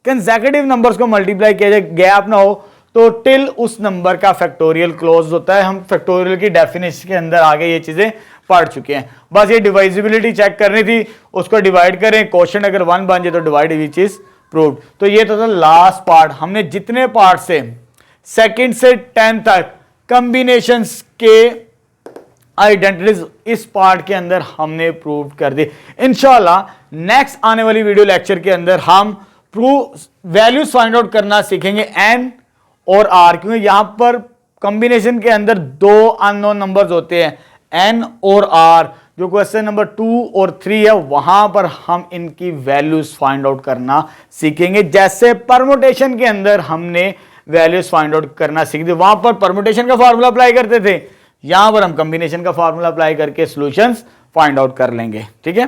कंसेक्यूटिव नंबर्स को मल्टीप्लाई किया जाए, गैप ना हो, तो टिल उस नंबर का फैक्टोरियल क्लोज होता है। हम फैक्टोरियल की डेफिनेशन के अंदर आगे ये चीजें पढ़ चुके हैं, बस ये डिवाइजिबिलिटी चेक करनी थी, उसको डिवाइड करें, क्वोशंट अगर 1 बन जाए तो डिवाइड विच इज प्रूव्ड। तो ये तो था लास्ट पार्ट, हमने जितने पार्ट से सेकंड से 10 तक कॉम्बिनेशंस के आइडेंटिटीज इस पार्ट के अंदर हमने प्रूव कर दी। इंशाल्लाह नेक्स्ट आने वाली वीडियो लेक्चर के अंदर हम प्रूव वैल्यूज फाइंड आउट करना सीखेंगे, एन और आर, क्योंकि यहां पर कॉम्बिनेशन के अंदर 2 अननोन नंबर्स होते हैं, एन और आर। जो क्वेश्चन नंबर 2 और 3 है, वहां पर हम इनकी वैल्यूज फाइंड आउट करना सीखेंगे। जैसे परमुटेशन के अंदर हमने वैल्यूज फाइंड आउट करना सीख दी, वहां पर परमुटेशन का फार्मूला अप्लाई करते थे, यहां पर हम कॉम्बिनेशन का फार्मूला अप्लाई करके सॉल्यूशंस फाइंड आउट कर लेंगे, ठीक है।